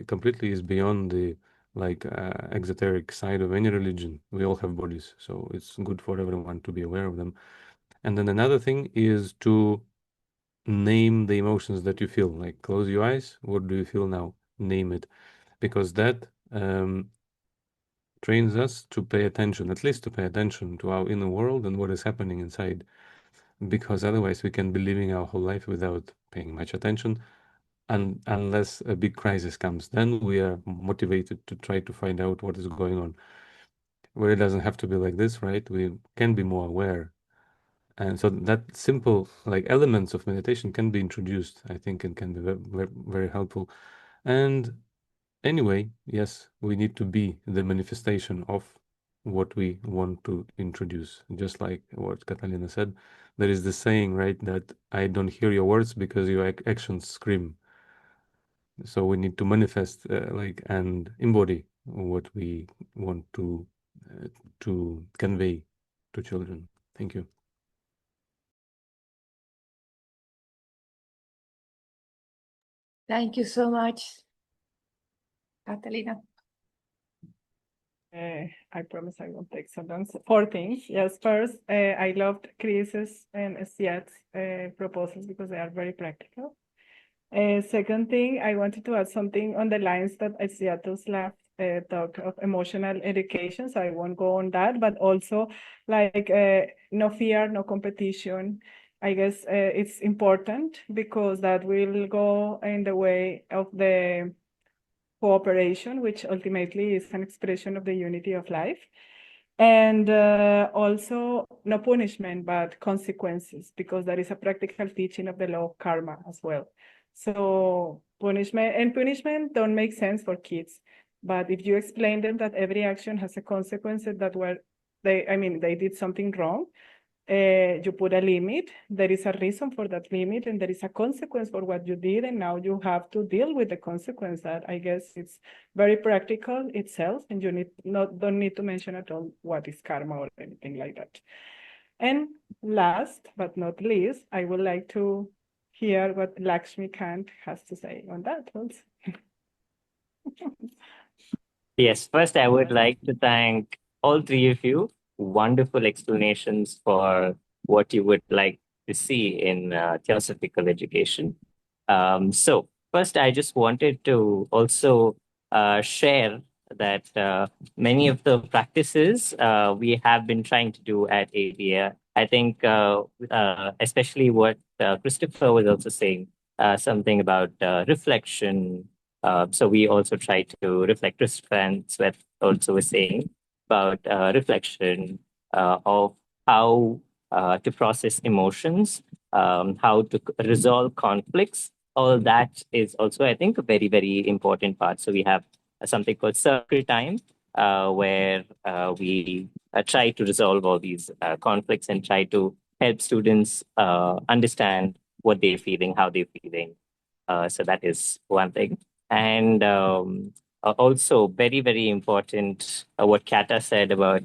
completely is beyond the like exoteric side of any religion. We all have bodies, so it's good for everyone to be aware of them. And then another thing is to name the emotions that you feel. Like, close your eyes. What do you feel now? Name it, because that trains us to pay attention, at least to pay attention to our inner world and what is happening inside, because otherwise we can be living our whole life without paying much attention, and unless a big crisis comes, then we are motivated to try to find out what is going on, where it doesn't have to be like this, right? We can be more aware. And so that simple like elements of meditation can be introduced, I think, and can be very, very helpful. And anyway, yes, we need to be the manifestation of what we want to introduce. Just like what Catalina said, there is the saying, right, that I don't hear your words because your actions scream. So we need to manifest like and embody what we want to convey to children. Thank you. Thank you so much, Catalina. I promise I won't take so long. So 4 things. Yes, first, I loved Chris's and Syed's proposals because they are very practical. Second thing, I wanted to add something on the lines that Svyatoslav talked of emotional education, so I won't go on that, but also like no fear, no competition. I guess it's important because that will go in the way of the cooperation, which ultimately is an expression of the unity of life. And also no punishment, but consequences, because that is a practical teaching of the law of karma as well. So punishment don't make sense for kids, but if you explain them that every action has a consequence, that they did something wrong, you put a limit, there is a reason for that limit, and there is a consequence for what you did, and now you have to deal with the consequence. That I guess it's very practical itself, and you don't need to mention at all what is karma or anything like that. And last but not least, I would like to hear what Lakshmi-Kant has to say on that also. Yes, first I would like to thank all 3 of you wonderful explanations for what you would like to see in theosophical education. So first, I just wanted to also share that many of the practices we have been trying to do at Adyar. I think especially what Christopher was also saying, something about reflection. So we also try to reflect. Christopher and Svet also was saying about reflection of how to process emotions, how to resolve conflicts. All that is also, I think, a very, very important part. So we have something called circle time, where we try to resolve all these conflicts and try to help students understand what they're feeling, how they're feeling. So that is one thing. And also very, very important, what Kata said about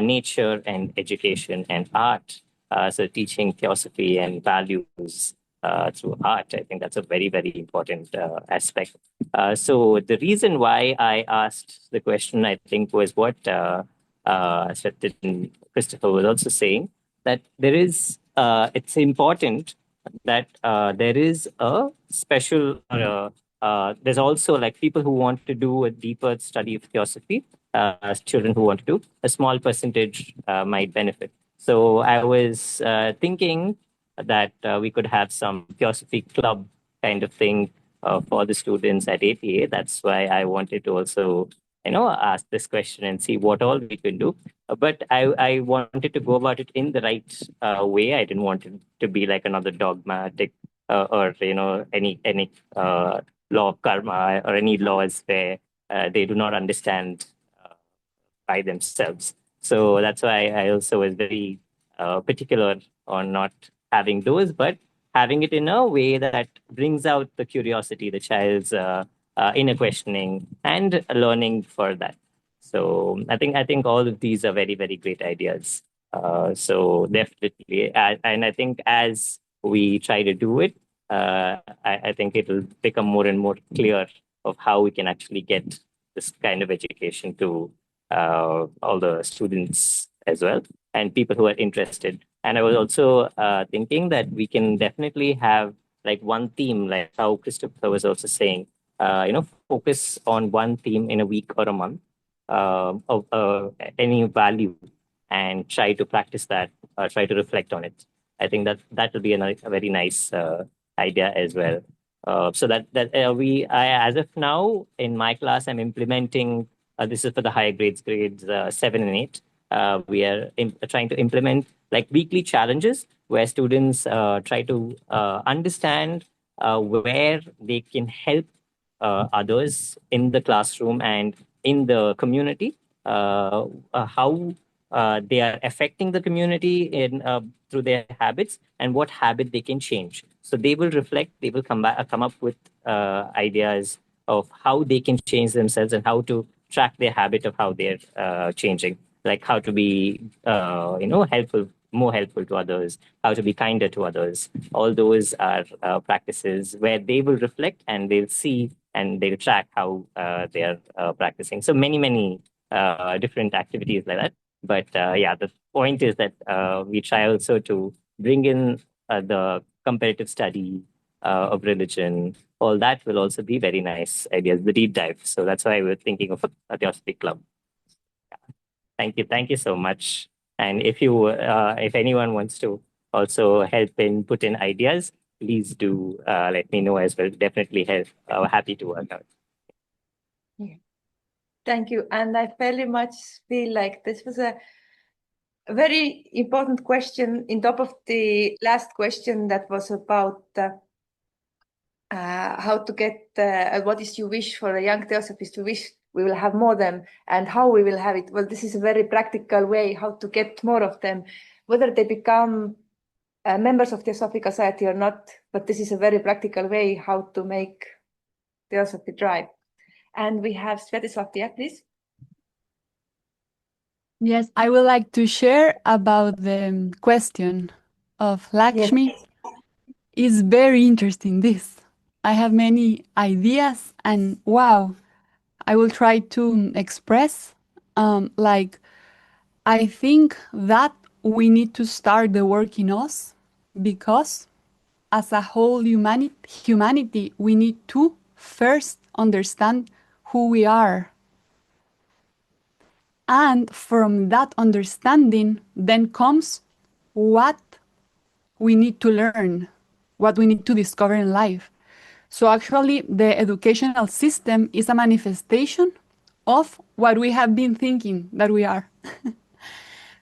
nature and education and art. So teaching theosophy and values through art. I think that's a very, very important aspect. So the reason why I asked the question, I think, was what Sept and Christopher was also saying, that there is, it's important that there is a special, there's also like people who want to do a deeper study of theosophy, children who want to do, a small percentage might benefit. So I was thinking that we could have some theosophy club kind of thing for the students at ATA. That's why I wanted to also, ask this question and see what all we can do. But I wanted to go about it in the right way. I didn't want it to be like another dogmatic or any law of karma or any laws where they do not understand by themselves. So that's why I also was very particular on not having those, but having it in a way that brings out the curiosity, the child's inner questioning and learning for that. So I think all of these are very, very great ideas. So definitely, and I think as we try to do it, I think it will become more and more clear of how we can actually get this kind of education to all the students as well and people who are interested. And I was also thinking that we can definitely have like one theme, like how Christopher was also saying, focus on one theme in a week or a month of any value and try to practice that, try to reflect on it. I think that will be a very nice idea as well. So as of now in my class, I'm implementing. This is for the higher grades 7 and 8. We are trying to implement like weekly challenges where students try to understand where they can help others in the classroom and in the community, how they are affecting the community in through their habits and what habit they can change. So they will reflect, they will come up with ideas of how they can change themselves and how to track their habit of how they're changing, like how to be, helpful, more helpful to others, how to be kinder to others. All those are practices where they will reflect and they'll see and they'll track how they are practicing. So many different activities like that. But the point is that we try also to bring in the comparative study of religion. All that will also be very nice ideas, the deep dive. So that's why we're thinking of a Theosophic Club. Thank you so much. And if anyone wants to also help in put in ideas, please do let me know as well. Definitely help. Happy to work out. Thank you. And I very much feel like this was a very important question in top of the last question that was about how to get, what is your wish for a young theosophist? You wish we will have more of them and how we will have it. Well, this is a very practical way how to get more of them, whether they become members of Theosophical Society or not, but this is a very practical way how to make Theosophy thrive. And we have Svyatoslav, please. Yes, I would like to share about the question of Lakshmi. Yes. It's very interesting, this. I have many ideas and wow, I will try to express like I think that we need to start the work in us because as a whole humanity, we need to first understand who we are. And from that understanding, then comes what we need to learn, what we need to discover in life. So actually, the educational system is a manifestation of what we have been thinking that we are.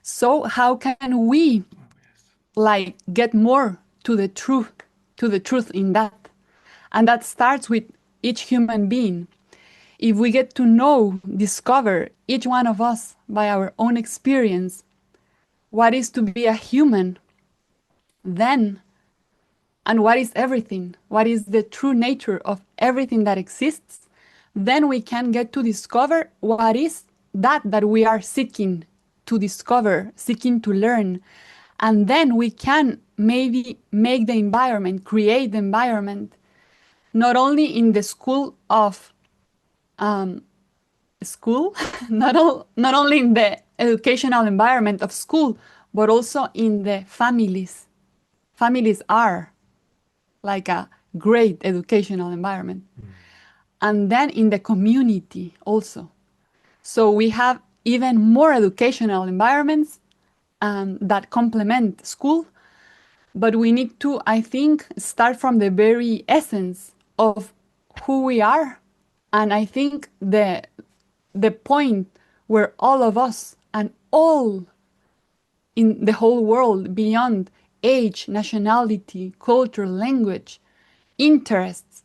So how can we get more to the truth in that? And that starts with each human being. If we get to know, discover each one of us by our own experience, what is to be a human, then, and what is everything, what is the true nature of everything that exists, then we can get to discover what is that we are seeking to discover, seeking to learn. And then we can maybe make the environment, create the environment, not only in the school of school, not only in the educational environment of school, but also in the families. Families are like a great educational environment. And then in the community also. So we have even more educational environments that complement school, but we need to, I think, start from the very essence of who we are. And I think the point where all of us and all in the whole world, beyond age, nationality, culture, language, interests,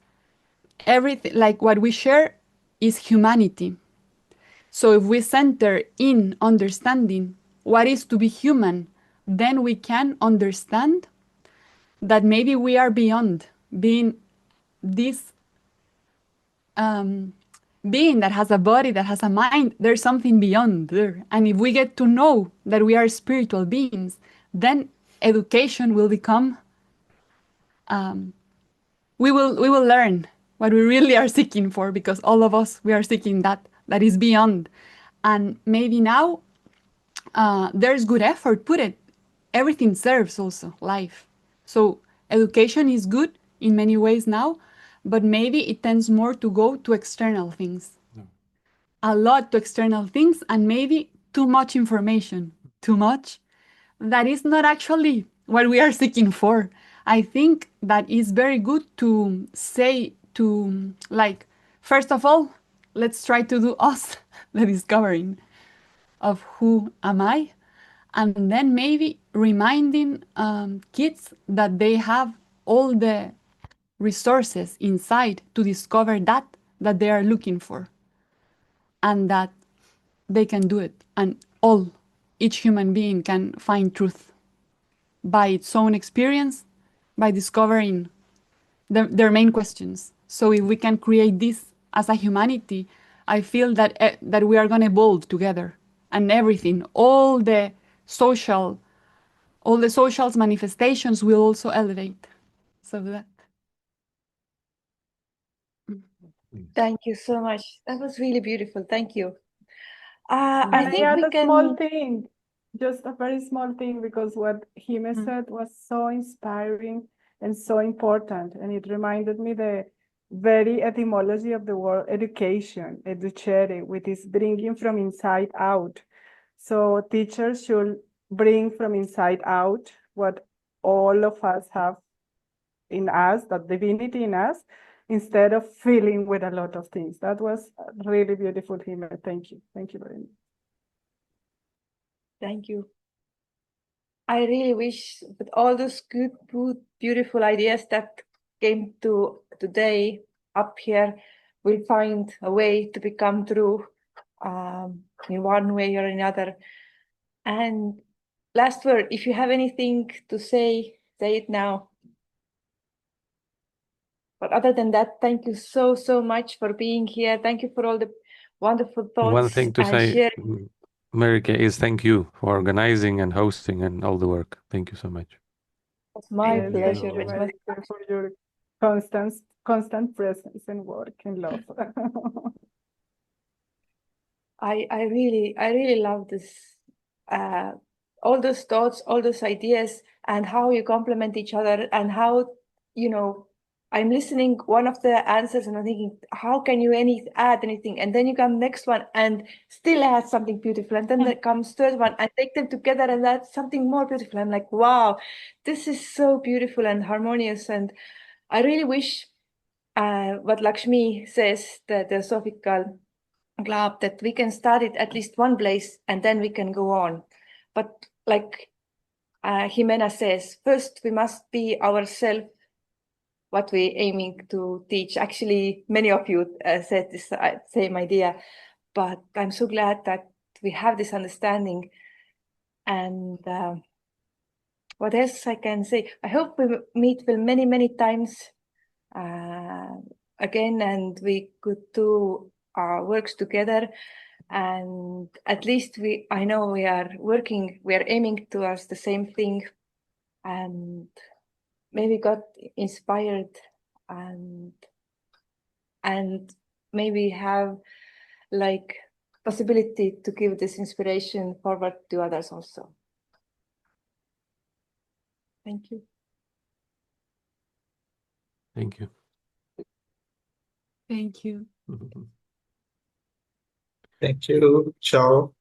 everything, like what we share is humanity. So if we center in understanding what is to be human, then we can understand that maybe we are beyond being this being that has a body, that has a mind. There's something beyond there. And if we get to know that we are spiritual beings, then education will become, we will learn what we really are seeking for, because all of us, we are seeking that is beyond. And maybe now there's good effort put it. Everything serves also life. So education is good in many ways now, but maybe it tends more to go to external things. A lot to external things, and maybe too much information, too much. That is not actually what we are seeking for. I think that is very good to say to, like, first of all, let's try to do us, the discovering of who am I, and then maybe reminding kids that they have all the resources inside to discover that they are looking for, and that they can do it, and each human being can find truth by its own experience, by discovering their main questions. So if we can create this as a humanity, I feel that that we are going to evolve together, and everything, all the social manifestations will also elevate. So that. Thank you so much. That was really beautiful. Thank you. Can I think add we a small can. thing, just a very small thing, because what Hime said was so inspiring and so important, and it reminded me the very etymology of the word education, educere, which is bringing from inside out. So teachers should bring from inside out what all of us have in us, that divinity in us, instead of filling with a lot of things. That was really beautiful, Hime. Thank you. Thank you very much. Thank you. I really wish with all those good, beautiful ideas that came to today up here, we'll find a way to become true in one way or another. And last word, if you have anything to say it now. But other than that, thank you so, so much for being here. Thank you for all the wonderful thoughts. One thing to and say, sharing. Marika, is thank you for organizing and hosting and all the work. Thank you so much. It's my Yes, pleasure. thank It's you, my Marika, for your constant presence and work and love. I really love this all those thoughts, all those ideas, and how you complement each other, and how, I'm listening one of the answers and I'm thinking, how can you add anything? And then you come next one and still add something beautiful. And then there comes third one and take them together and add something more beautiful. I'm like, wow, this is so beautiful and harmonious. And I really wish what Lakshmi says, the Theosophical Club, that we can start it at least one place and then we can go on. But like Jimena says, first we must be ourselves, what we're aiming to teach. Actually, many of you said this same idea, but I'm so glad that we have this understanding. And what else I can say? I hope we meet many, many times again, and we could do our works together. And at least I know we are aiming towards the same thing, and maybe got inspired and maybe have like possibility to give this inspiration forward to others also. Thank you. Thank you. Thank you. Thank you. Ciao.